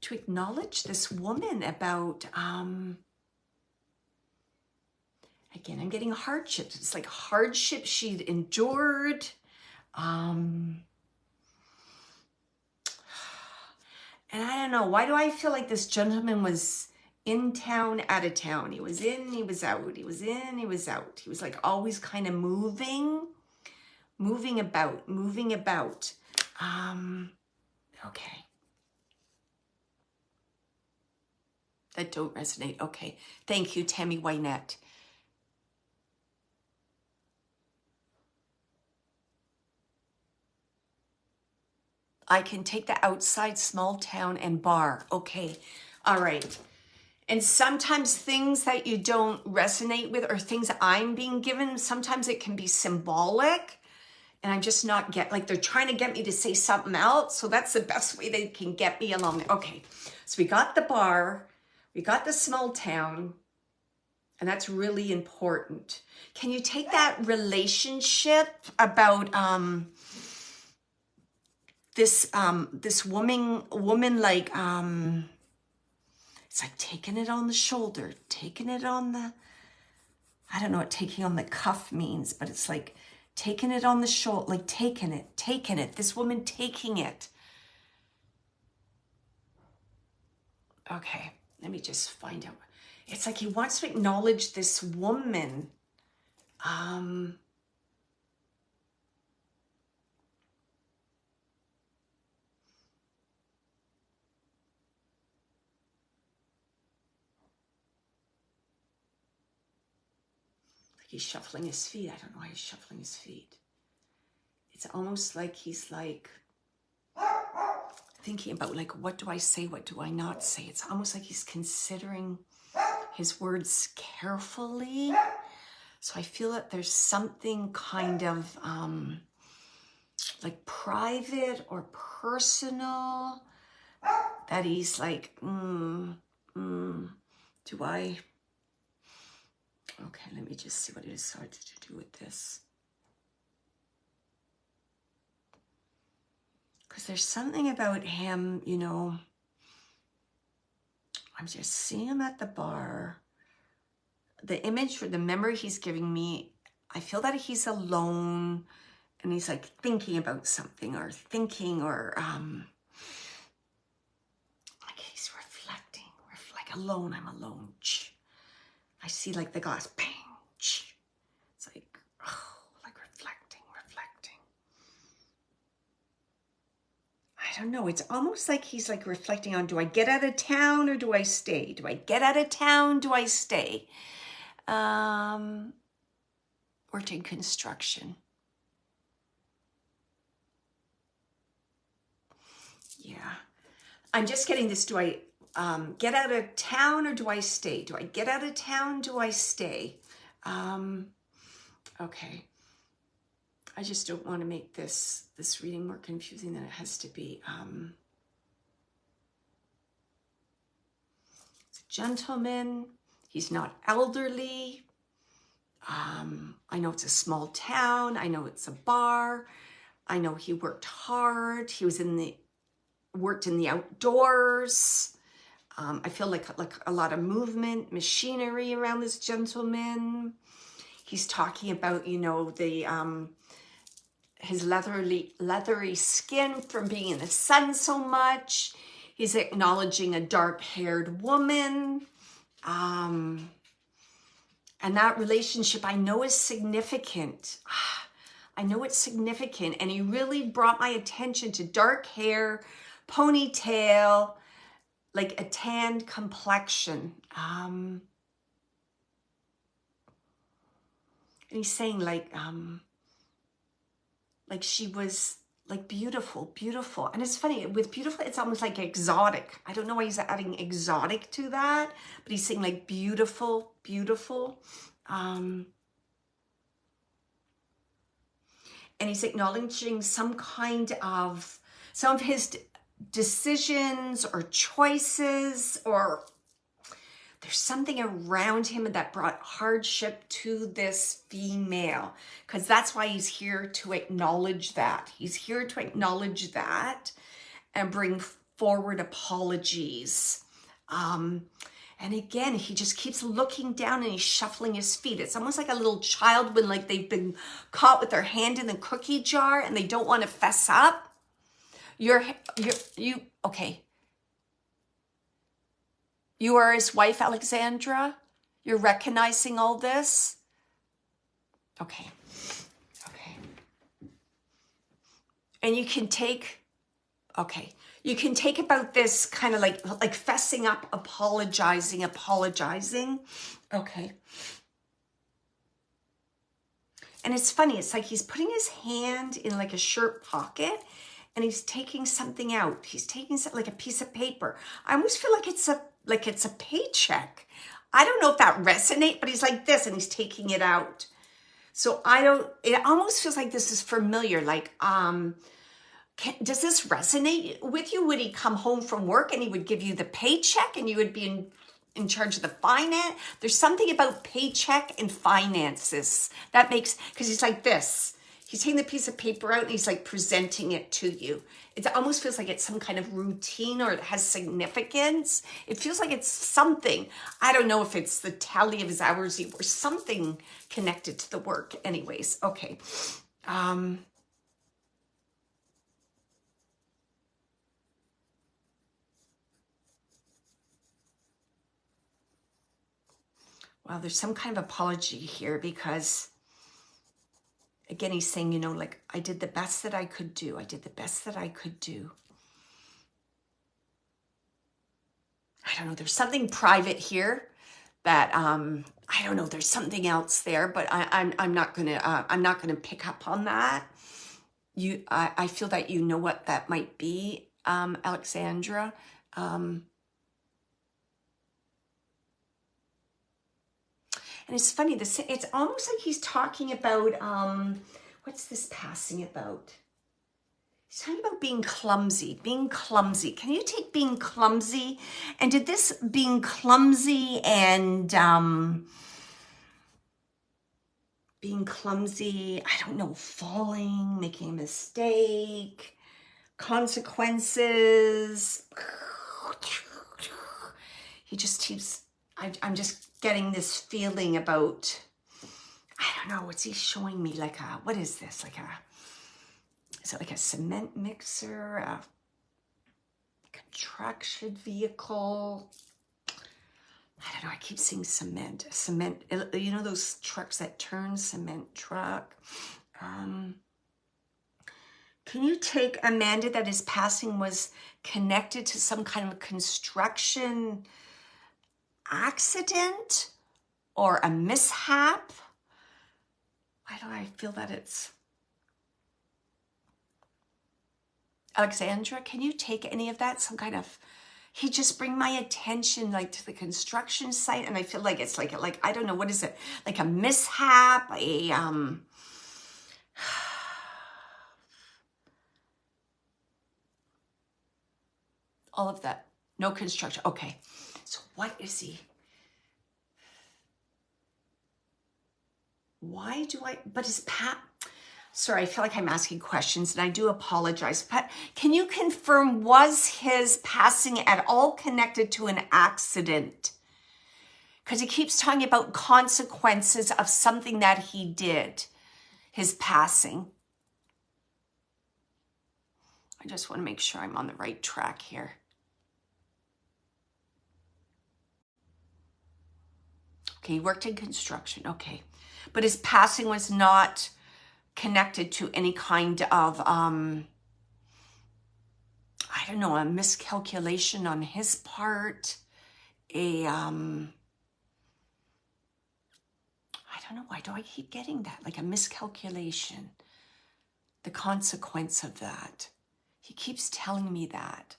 this woman about, again, I'm getting hardships. It's like hardship she'd endured. And I don't know, why do I feel like this gentleman was in town, out of town? He was in, he was out. He was in, he was out. He was like always kind of moving about. Okay. That don't resonate. Okay. Thank you, Tammy Wynette. I can take the outside small town and bar. Okay. All right. And sometimes things that you don't resonate with or things I'm being given, sometimes it can be symbolic. And I'm just not like they're trying to get me to say something else. So that's the best way they can get me along. Okay. So we got the bar, we got the small town, and that's really important. Can you take that relationship about, this woman like, it's like taking it on the shoulder, taking it on the, I don't know what taking on the cuff means, but it's like taking it on the shoulder, like taking it, this woman taking it. Okay, let me just find out. It's like he wants to acknowledge this woman. He's shuffling his feet. I don't know why he's shuffling his feet. It's almost like he's like thinking about like, what do I say? What do I not say? It's almost like he's considering his words carefully. So I feel that there's something kind of like private or personal that he's like, do I? Okay, let me just see what he decided to do with this. Because there's something about him, you know, I'm just seeing him at the bar. The image or the memory he's giving me, I feel that he's alone and he's like thinking about something or thinking or like he's reflecting, like alone, I'm alone. I see like the glass, bang. It's like, oh, like reflecting. I don't know. It's almost like he's like reflecting on, do I get out of town or do I stay? Do I get out of town? Do I stay? Worked in construction. Yeah. I'm just getting this. Do I get out of town or do I stay? Do I get out of town? Do I stay? Okay. I just don't want to make this reading more confusing than it has to be. It's a gentleman. He's not elderly. I know it's a small town. I know it's a bar. I know he worked hard. He was worked in the outdoors. I feel like a lot of movement, machinery around this gentleman. He's talking about, you know, his leathery skin from being in the sun so much. He's acknowledging a dark-haired woman. And that relationship I know is significant. I know it's significant. And he really brought my attention to dark hair, ponytail, like a tanned complexion. And he's saying like she was like beautiful. And it's funny, with beautiful, it's almost like exotic. I don't know why he's adding exotic to that, but he's saying like beautiful. And he's acknowledging some of his decisions or choices, or there's something around him that brought hardship to this female, because that's why he's here to acknowledge that. He's here to acknowledge that and bring forward apologies. And again, he just keeps looking down and he's shuffling his feet. It's almost like a little child when like they've been caught with their hand in the cookie jar and they don't want to fess up. Okay. You are his wife, Alexandra. You're recognizing all this. Okay. And you can take about this kind of like fessing up, apologizing. Okay. And it's funny, it's like he's putting his hand in like a shirt pocket and he's taking something out. He's taking something like a piece of paper. I almost feel like it's a paycheck. I don't know if that resonates, but he's like this and he's taking it out. So it almost feels like this is familiar. Like, does this resonate with you? Would he come home from work and he would give you the paycheck and you would be in charge of the finance? There's something about paycheck and finances that makes, because he's like this. He's taking the piece of paper out and he's like presenting it to you. It almost feels like it's some kind of routine or it has significance. It feels like it's something. I don't know if it's the tally of his hours or something connected to the work. Anyways, okay. Well, there's some kind of apology here because, again, he's saying, you know, like, I did the best that I could do. I did the best that I could do. I don't know. There's something private here that, I don't know. There's something else there, but I'm not gonna pick up on that. I feel that you know what that might be, Alexandra. And it's funny, it's almost like he's talking about, what's this passing about? He's talking about being clumsy. Can you take being clumsy? And did this being clumsy and I don't know, falling, making a mistake, consequences. He just keeps, I'm just getting this feeling about, I don't know, what's he showing me? Like a, what is this? Is it like a cement mixer, a contraction vehicle? I don't know, I keep seeing cement, you know, those trucks that turn, cement truck. Can you take, Amanda, that his passing was connected to some kind of construction accident or a mishap? Why do I feel that it's... Alexandra, can you take any of that? Some kind of... He just bring my attention like to the construction site, and I feel like it's like I don't know, what is it? Like a mishap, all of that. No construction. Okay. So what is he? Why do I, but is Pat, sorry, I feel like I'm asking questions and I do apologize, but can you confirm, was his passing at all connected to an accident? Because he keeps talking about consequences of something that he did, his passing. I just want to make sure I'm on the right track here. Okay, he worked in construction, okay. But his passing was not connected to any kind of, I don't know, a miscalculation on his part, I don't know, why do I keep getting that? Like a miscalculation, the consequence of that. He keeps telling me that.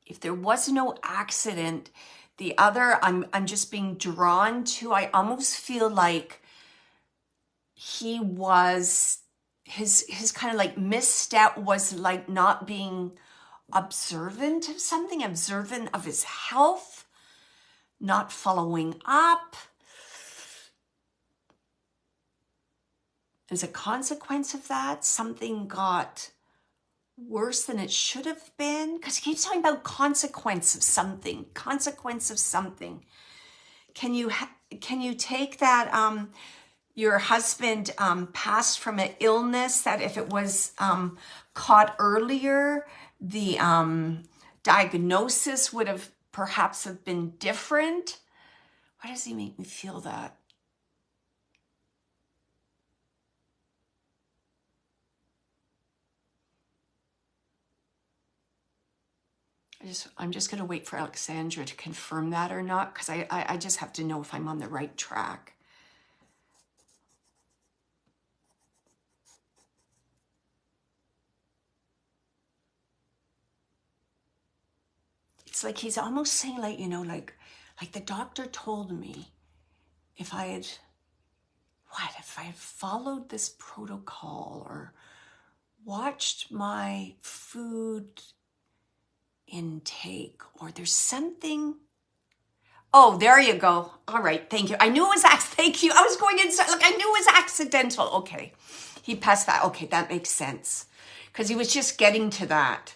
If there was no accident, the other, I'm just being drawn to, I almost feel like he was, his kind of like misstep was like not being observant of something, observant of his health, not following up. As a consequence of that, something got worse than it should have been, because he keeps talking about consequence of something. Can you take that your husband passed from an illness that if it was caught earlier, the diagnosis would have perhaps have been different? Why does he make me feel that? I'm just going to wait for Alexandra to confirm that or not, because I just have to know if I'm on the right track. It's like he's almost saying, like, you know, like the doctor told me if I had followed this protocol or watched my food intake, or there's something, Oh, there you go. All right, thank you. I knew it was thank you. I was going inside. Look, I knew it was accidental. Okay, he passed that. Okay, that makes sense. Because he was just getting to that.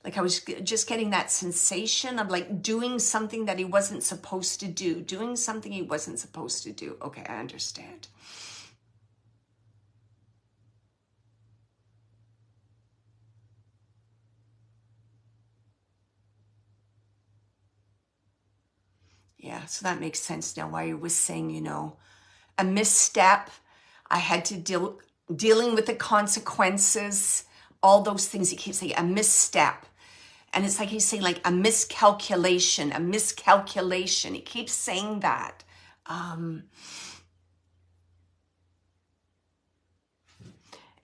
Like I was just getting that sensation of like doing something that he wasn't supposed to do. Doing something he wasn't supposed to do. Okay, I understand. Yeah, so that makes sense now why he was saying, you know, a misstep. I had to dealing with the consequences, all those things he keeps saying, a misstep. And it's like he's saying like a miscalculation, a miscalculation. He keeps saying that. And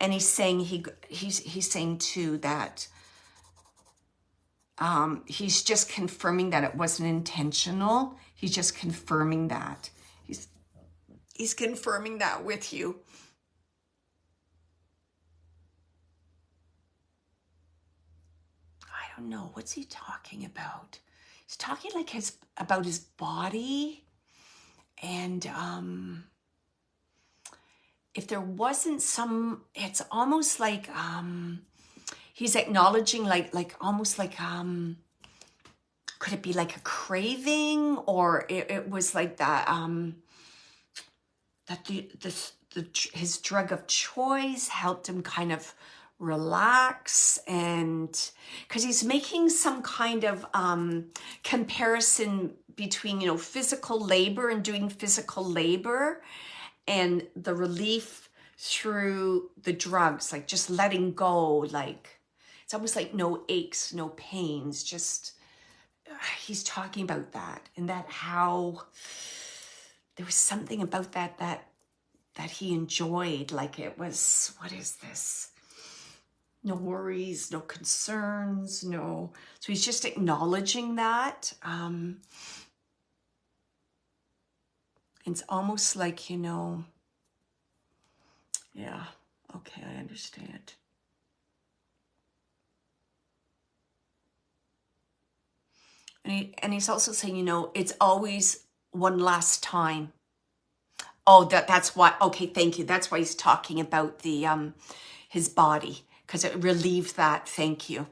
he's saying he's saying too that he's just confirming that it wasn't intentional. He's just confirming that. He's confirming that with you. I don't know. What's he talking about? He's talking like about his body. And if there wasn't some, it's almost like he's acknowledging like almost like could it be like a craving, or it was like that that his drug of choice helped him kind of relax, and because he's making some kind of comparison between, you know, physical labor and doing physical labor and the relief through the drugs, like just letting go, like it's almost like no aches, no pains, just he's talking about that, and that how there was something about that he enjoyed, like it was, what is this? No worries, no concerns, no. So he's just acknowledging that. It's almost like, you know, yeah, okay, I understand. And he's also saying, you know, it's always one last time. Oh, that's why. Okay, thank you. That's why he's talking about the his body, because it relieved that. Thank you.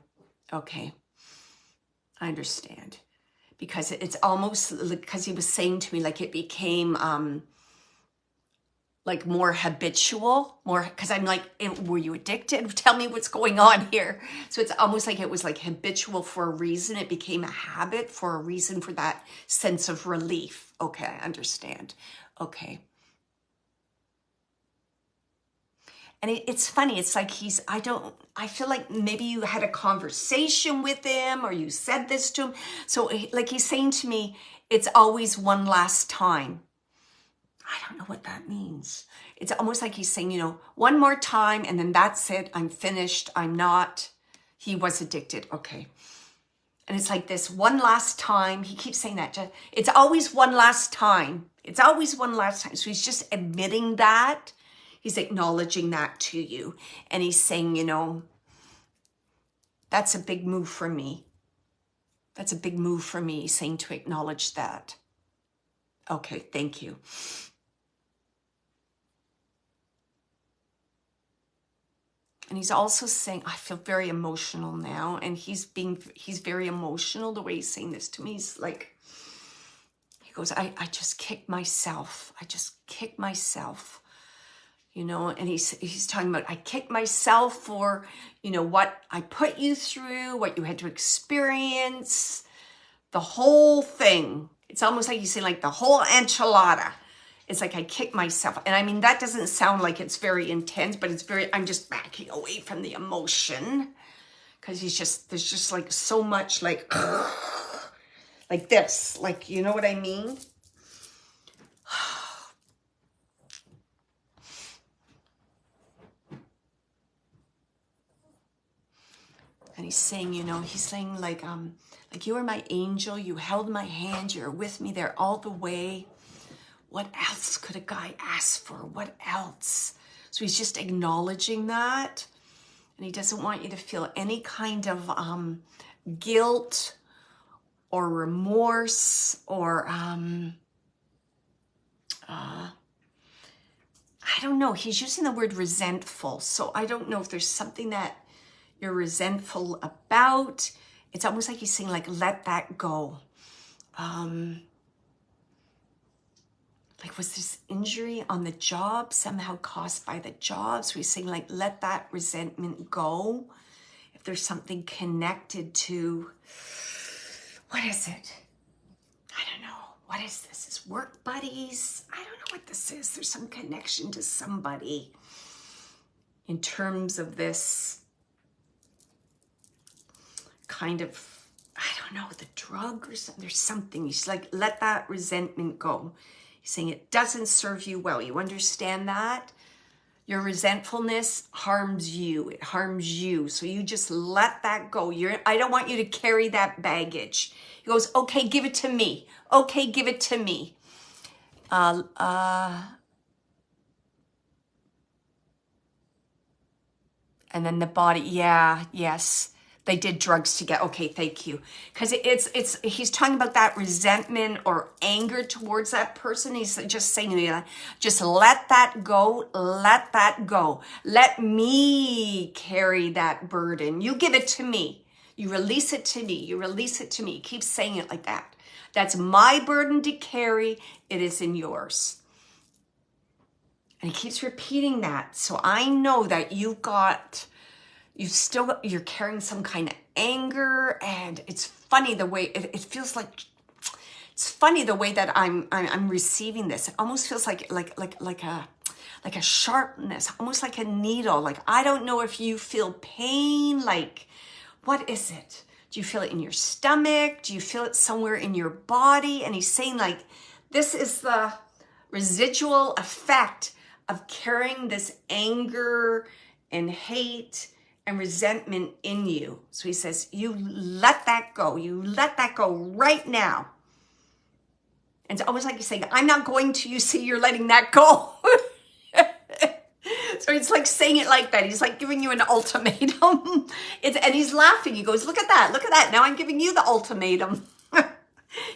Okay, I understand. Because it's almost because he was saying to me like it became like more habitual, more, because I'm like, were you addicted? Tell me what's going on here. So it's almost like it was like habitual for a reason. It became a habit for a reason, for that sense of relief. Okay, I understand. Okay. And it's funny. It's like I feel like maybe you had a conversation with him or you said this to him. So like he's saying to me, it's always one last time. I don't know what that means. It's almost like he's saying, you know, one more time and then that's it. I'm finished. I'm not. He was addicted. Okay. And it's like this one last time. He keeps saying that. It's always one last time. It's always one last time. So he's just admitting that. He's acknowledging that to you. And he's saying, you know, that's a big move for me. That's a big move for me, saying to acknowledge that. Okay, thank you. And he's also saying, I feel very emotional now. And he's very emotional the way he's saying this to me. He's like, he goes, I just kicked myself. I just kicked myself. You know, and he's talking about, I kicked myself for, you know, what I put you through, what you had to experience, the whole thing. It's almost like he's saying like the whole enchilada. It's like I kicked myself. And I mean, that doesn't sound like it's very intense, but it's very, I'm just backing away from the emotion. Because there's just like so much like, like this, like, you know what I mean? And he's saying, you know, he's saying like you were my angel, you held my hand, you're with me there all the way. What else could a guy ask for? What else? So he's just acknowledging that. And he doesn't want you to feel any kind of guilt or remorse, or I don't know. He's using the word resentful. So I don't know if there's something that you're resentful about. It's almost like he's saying, like, let that go. Like, was this injury on the job somehow caused by the job? So he's saying, like, let that resentment go. If there's something connected to, what is it? I don't know. What is this? Is work buddies? I don't know what this is. There's some connection to somebody in terms of this kind of, I don't know, the drug or something. There's something. He's like, let that resentment go. He's saying it doesn't serve you well. You understand that? Your resentfulness harms you. It harms you. So you just let that go. I don't want you to carry that baggage. He goes, okay, give it to me. Okay, give it to me. And then the body, yeah, yes. They did drugs together. Okay, thank you. Because he's talking about that resentment or anger towards that person. He's just saying, just let that go. Let that go. Let me carry that burden. You give it to me. You release it to me. You release it to me. He keeps saying it like that. That's my burden to carry. It isn't yours. And he keeps repeating that. So I know that you're carrying some kind of anger, and it's funny the way it feels like. It's funny the way that I'm receiving this. It almost feels like a sharpness, almost like a needle. Like, I don't know if you feel pain. Like, what is it? Do you feel it in your stomach? Do you feel it somewhere in your body? And he's saying, like, this is the residual effect of carrying this anger and hate and resentment in you. So he says, you let that go. You let that go right now. And it's almost like he's saying, I'm not going to. You see, you're letting that go. So it's like saying it like that. He's like giving you an ultimatum. And he's laughing. He goes, look at that. Look at that. Now I'm giving you the ultimatum.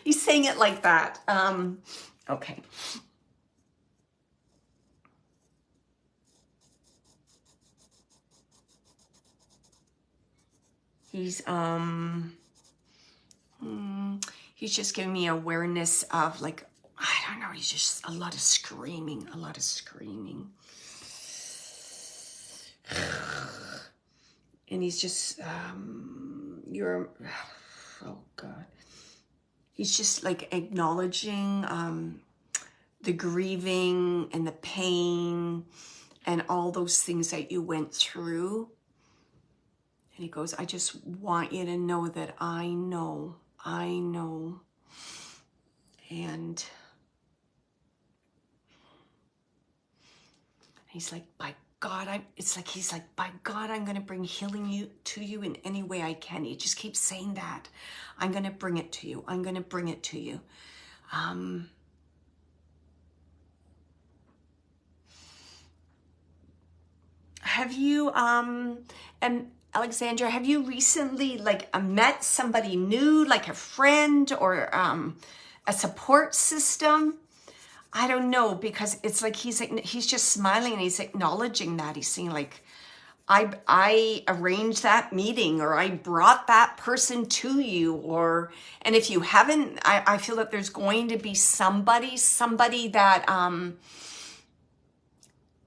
He's saying it like that. Okay. He's just giving me awareness of, like, I don't know, he's just a lot of screaming. And he's just, oh God. He's just like acknowledging the grieving and the pain and all those things that you went through. And he goes, I just want you to know that I know. And he's like, by God, by God, I'm going to bring healing to you in any way I can. He just keeps saying that. I'm going to bring it to you. I'm going to bring it to you. Have you, and Alexandra, have you recently, like, met somebody new, like a friend or a support system? I don't know, because it's like he's just smiling and he's acknowledging that. He's saying, like, I arranged that meeting, or I brought that person to you, and if you haven't, I feel that there's going to be somebody that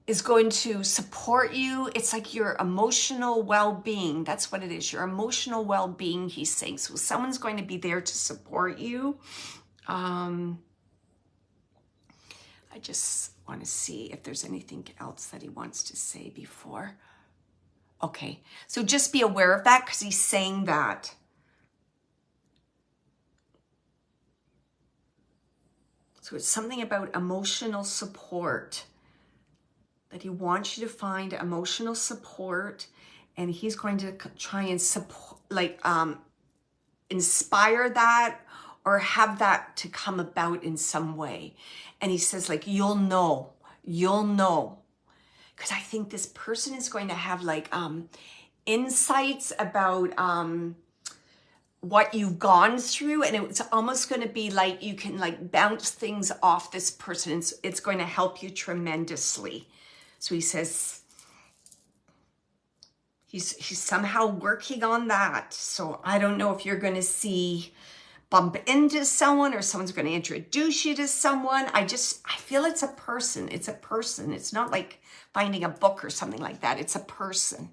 is going to support you. It's like your emotional well-being. That's what it is, your emotional well-being, he's saying. So someone's going to be there to support you. I just want to see if there's anything else that he wants to say before. Okay, so just be aware of that, because he's saying that. So it's something about emotional support, that he wants you to find emotional support, and he's going to try and support, like, inspire that, or have that to come about in some way. And he says, like, you'll know. Because I think this person is going to have, like, insights about what you've gone through, and it's almost going to be like you can like bounce things off this person. It's going to help you tremendously. So he says he's somehow working on that. So I don't know if you're going to bump into someone or someone's going to introduce you to someone. I feel it's a person. It's a person. It's not like finding a book or something like that. It's a person.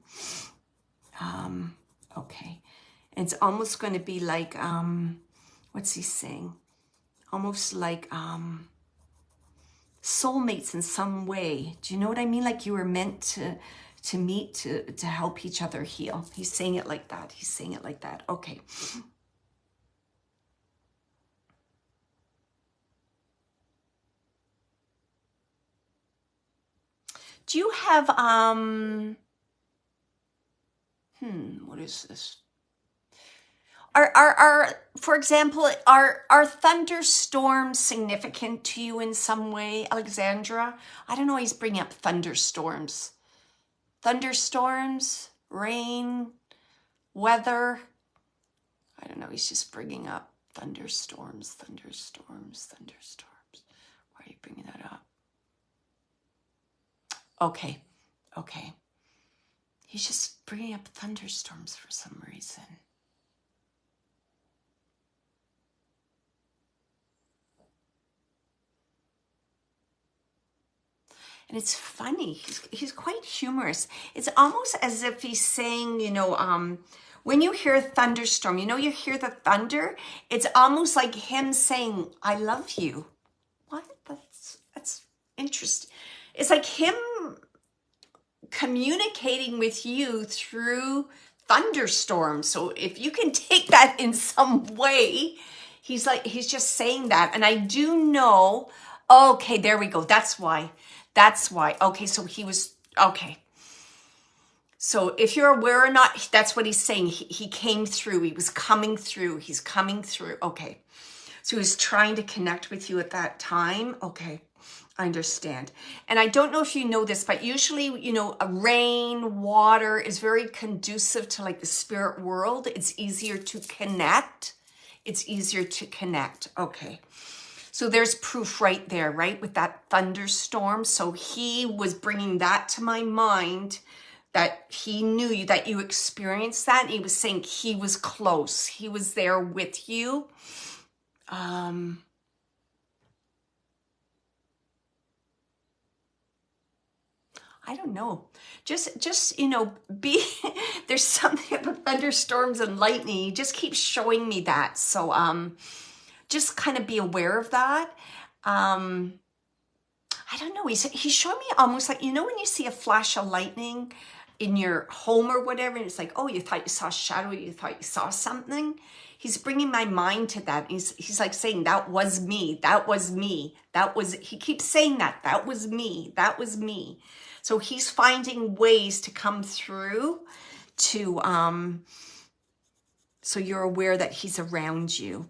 Okay. It's almost going to be like, what's he saying? Almost like soulmates in some way. Do you know what I mean? Like you were meant to meet, to help each other heal. He's saying it like that. He's saying it like that. Okay. Do you have, what is this? For example, are thunderstorms significant to you in some way, Alexandra? I don't know, he's bringing up thunderstorms. Thunderstorms, rain, weather. I don't know, he's just bringing up thunderstorms. Why are you bringing that up? Okay. He's just bringing up thunderstorms for some reason. And it's funny, he's quite humorous. It's almost as if he's saying, when you hear a thunderstorm, you hear the thunder, it's almost like him saying, I love you. What? That's interesting. It's like him communicating with you through thunderstorms. So if you can take that in some way, he's just saying that. And I do know, okay, there we go. That's why. Okay, so he was, okay. So if you're aware or not, that's what he's saying. He came through. He was coming through. He's coming through. Okay. So he was trying to connect with you at that time. Okay. I understand. And I don't know if you know this, but usually, rain, water is very conducive to like the spirit world. It's easier to connect. Okay. So there's proof right there, right? With that thunderstorm. So he was bringing that to my mind, that he knew that you experienced that. And he was saying he was close. He was there with you. I don't know. Just there's something about thunderstorms and lightning. He just keeps showing me that. So just kind of be aware of that. I don't know. He's showing me almost like, when you see a flash of lightning in your home or whatever, and it's like, oh, you thought you saw a shadow, you thought you saw something. He's bringing my mind to that. He's like saying, that was me. He keeps saying that was me. So he's finding ways to come through to, so you're aware that he's around you.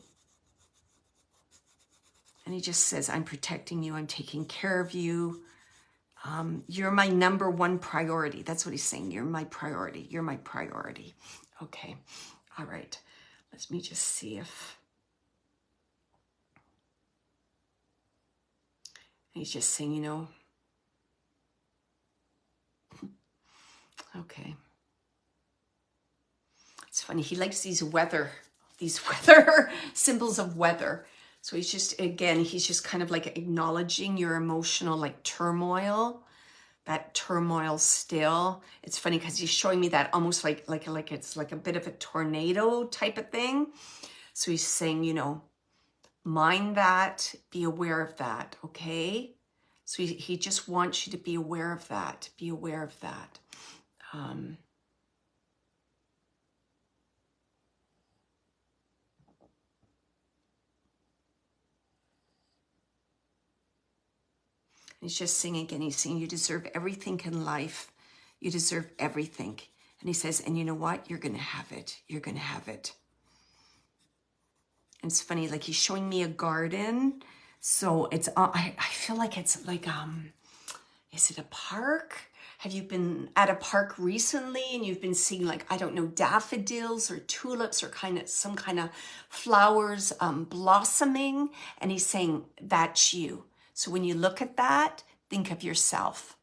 And he just says, I'm protecting you. I'm taking care of you. You're my number one priority. That's what he's saying. You're my priority. Okay. All right. Let me just see if. He's just saying, okay. It's funny. He likes these weather symbols of weather. So he's just kind of like acknowledging your emotional like turmoil, that turmoil still. It's funny because he's showing me that almost like it's like a bit of a tornado type of thing. So he's saying, mind that, be aware of that, okay? So he just wants you to be aware of that, He's just saying again, he's saying you deserve everything in life. You deserve everything. And he says, and you know what? You're going to have it. And it's funny, like he's showing me a garden. So it's, I feel like it's like, is it a park? Have you been at a park recently and you've been seeing, like, I don't know, daffodils or tulips or some kind of flowers blossoming? And he's saying, that's you. So when you look at that, think of yourself.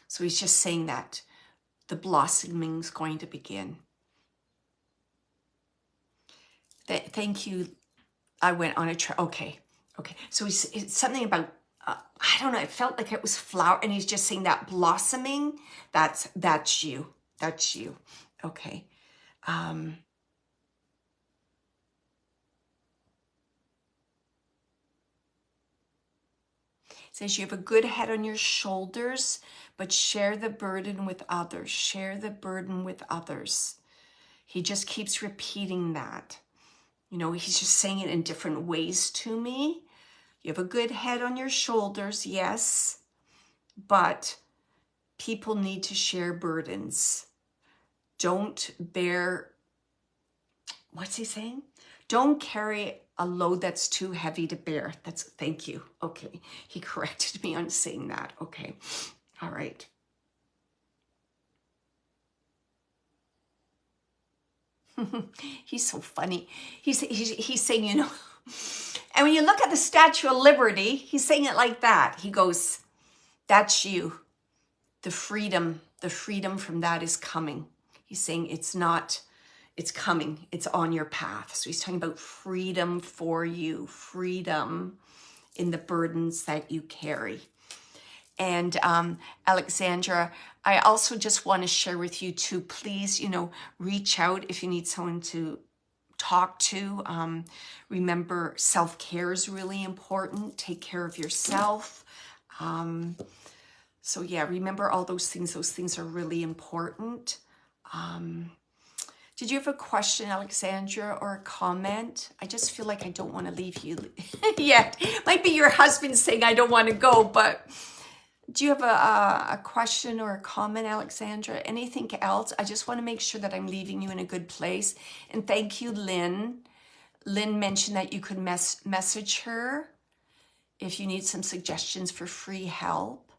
So he's just saying that the blossoming is going to begin. Thank you. I went on a trip. Okay. So it's something about, I don't know, it felt like it was flower, and he's just saying that blossoming, that's you. That's you. Okay. It says you have a good head on your shoulders, but share the burden with others. Share the burden with others. He just keeps repeating that. You know, he's just saying it in different ways to me. You have a good head on your shoulders, yes, but people need to share burdens. Don't bear, what's he saying? Don't carry a load that's too heavy to bear. Thank you. Okay. He corrected me on saying that. Okay. All right. He's so funny. He's saying, you know, and when you look at the Statue of Liberty, he's saying it like that. He goes, that's you. The freedom from that is coming. He's saying it's coming. It's on your path. So he's talking about freedom for you, freedom in the burdens that you carry. And Alexandra, I also just want to share with you too, please, you know, reach out if you need someone to talk to. Remember, self-care is really important. Take care of yourself. So yeah, remember all those things. Those things are really important. Did you have a question, Alexandra, or a comment? I just feel like I don't want to leave you yet. Might be your husband saying I don't want to go, but do you have a question or a comment, Alexandra? Anything else? I just want to make sure that I'm leaving you in a good place. And thank you, Lynn. Lynn mentioned that you could message her if you need some suggestions for free help.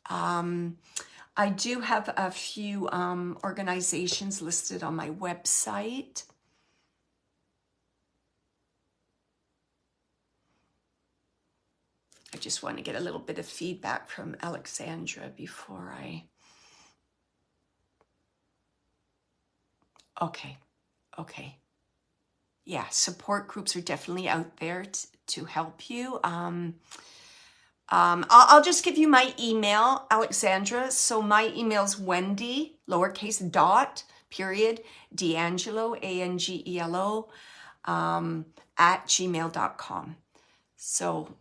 I do have a few organizations listed on my website. I just want to get a little bit of feedback from Alexandra before I... Okay. Yeah, support groups are definitely out there to help you. I'll just give you my email, Alexandra. So my email's Wendy, lowercase dot, period, D'Angelo, ANGELO, at gmail.com. So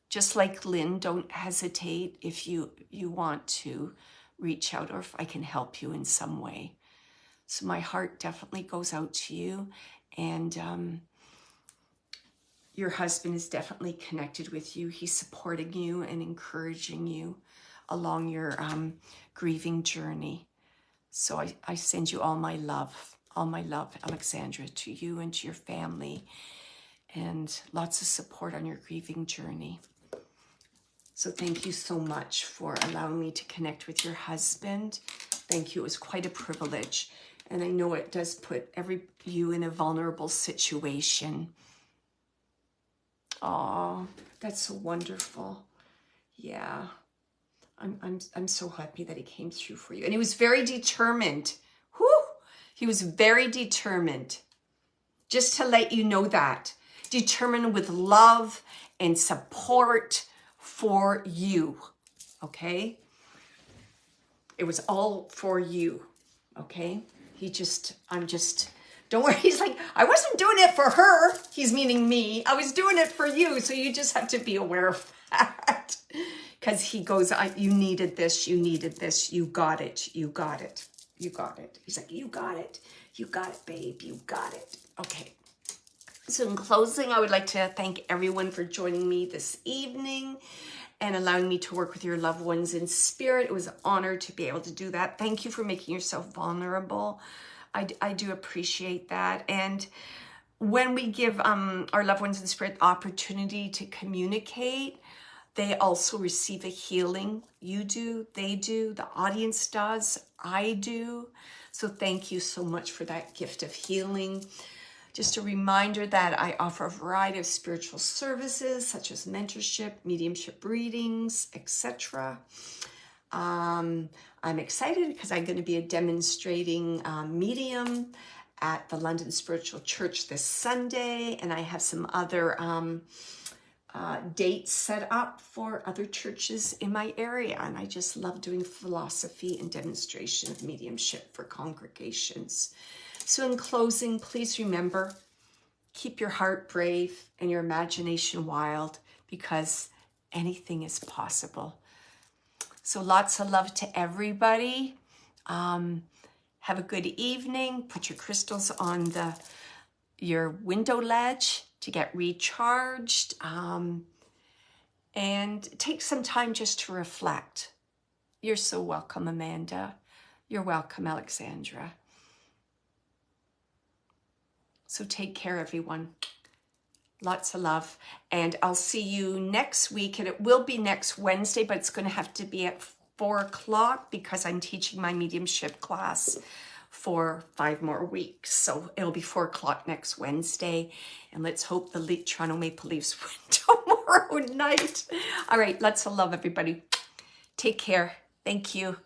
just like Lynn, don't hesitate if you want to reach out or if I can help you in some way. So my heart definitely goes out to you, and your husband is definitely connected with you. He's supporting you and encouraging you along your grieving journey. So I send you all my love, Alexandra, to you and to your family, and lots of support on your grieving journey. So thank you so much for allowing me to connect with your husband. Thank you. It was quite a privilege. And I know it does put you in a vulnerable situation. Oh, that's so wonderful. Yeah. I'm so happy that he came through for you. And he was very determined. Whew! He was very determined. Just to let you know that. Determined with love and support for you. Okay? It was all for you. Okay? Don't worry. He's like, I wasn't doing it for her. He's meaning me. I was doing it for you. So you just have to be aware of that. Because he goes, you needed this. You needed this. You got it. You got it. You got it. He's like, you got it. You got it, babe. You got it. Okay. So in closing, I would like to thank everyone for joining me this evening and allowing me to work with your loved ones in spirit. It was an honor to be able to do that. Thank you for making yourself vulnerable. I do appreciate that. And when we give our loved ones in spirit the opportunity to communicate, They also receive a healing. You do, they do, the audience does, I do. So thank you so much for that gift of healing. Just a reminder that I offer a variety of spiritual services such as mentorship, mediumship readings, etc. I'm excited because I'm going to be a demonstrating medium at the London Spiritual Church this Sunday, and I have some other dates set up for other churches in my area, and I just love doing philosophy and demonstration of mediumship for congregations. So in closing, please remember, keep your heart brave and your imagination wild, because anything is possible. So lots of love to everybody. Have a good evening. Put your crystals on your window ledge to get recharged. And take some time just to reflect. You're so welcome, Amanda. You're welcome, Alexandra. So take care, everyone. Lots of love. And I'll see you next week. And it will be next Wednesday, but it's going to have to be at 4 o'clock because I'm teaching my mediumship class for 5 more weeks. So it'll be 4 o'clock next Wednesday. And let's hope the Toronto Maple Leafs win tomorrow night. All right. Lots of love, everybody. Take care. Thank you.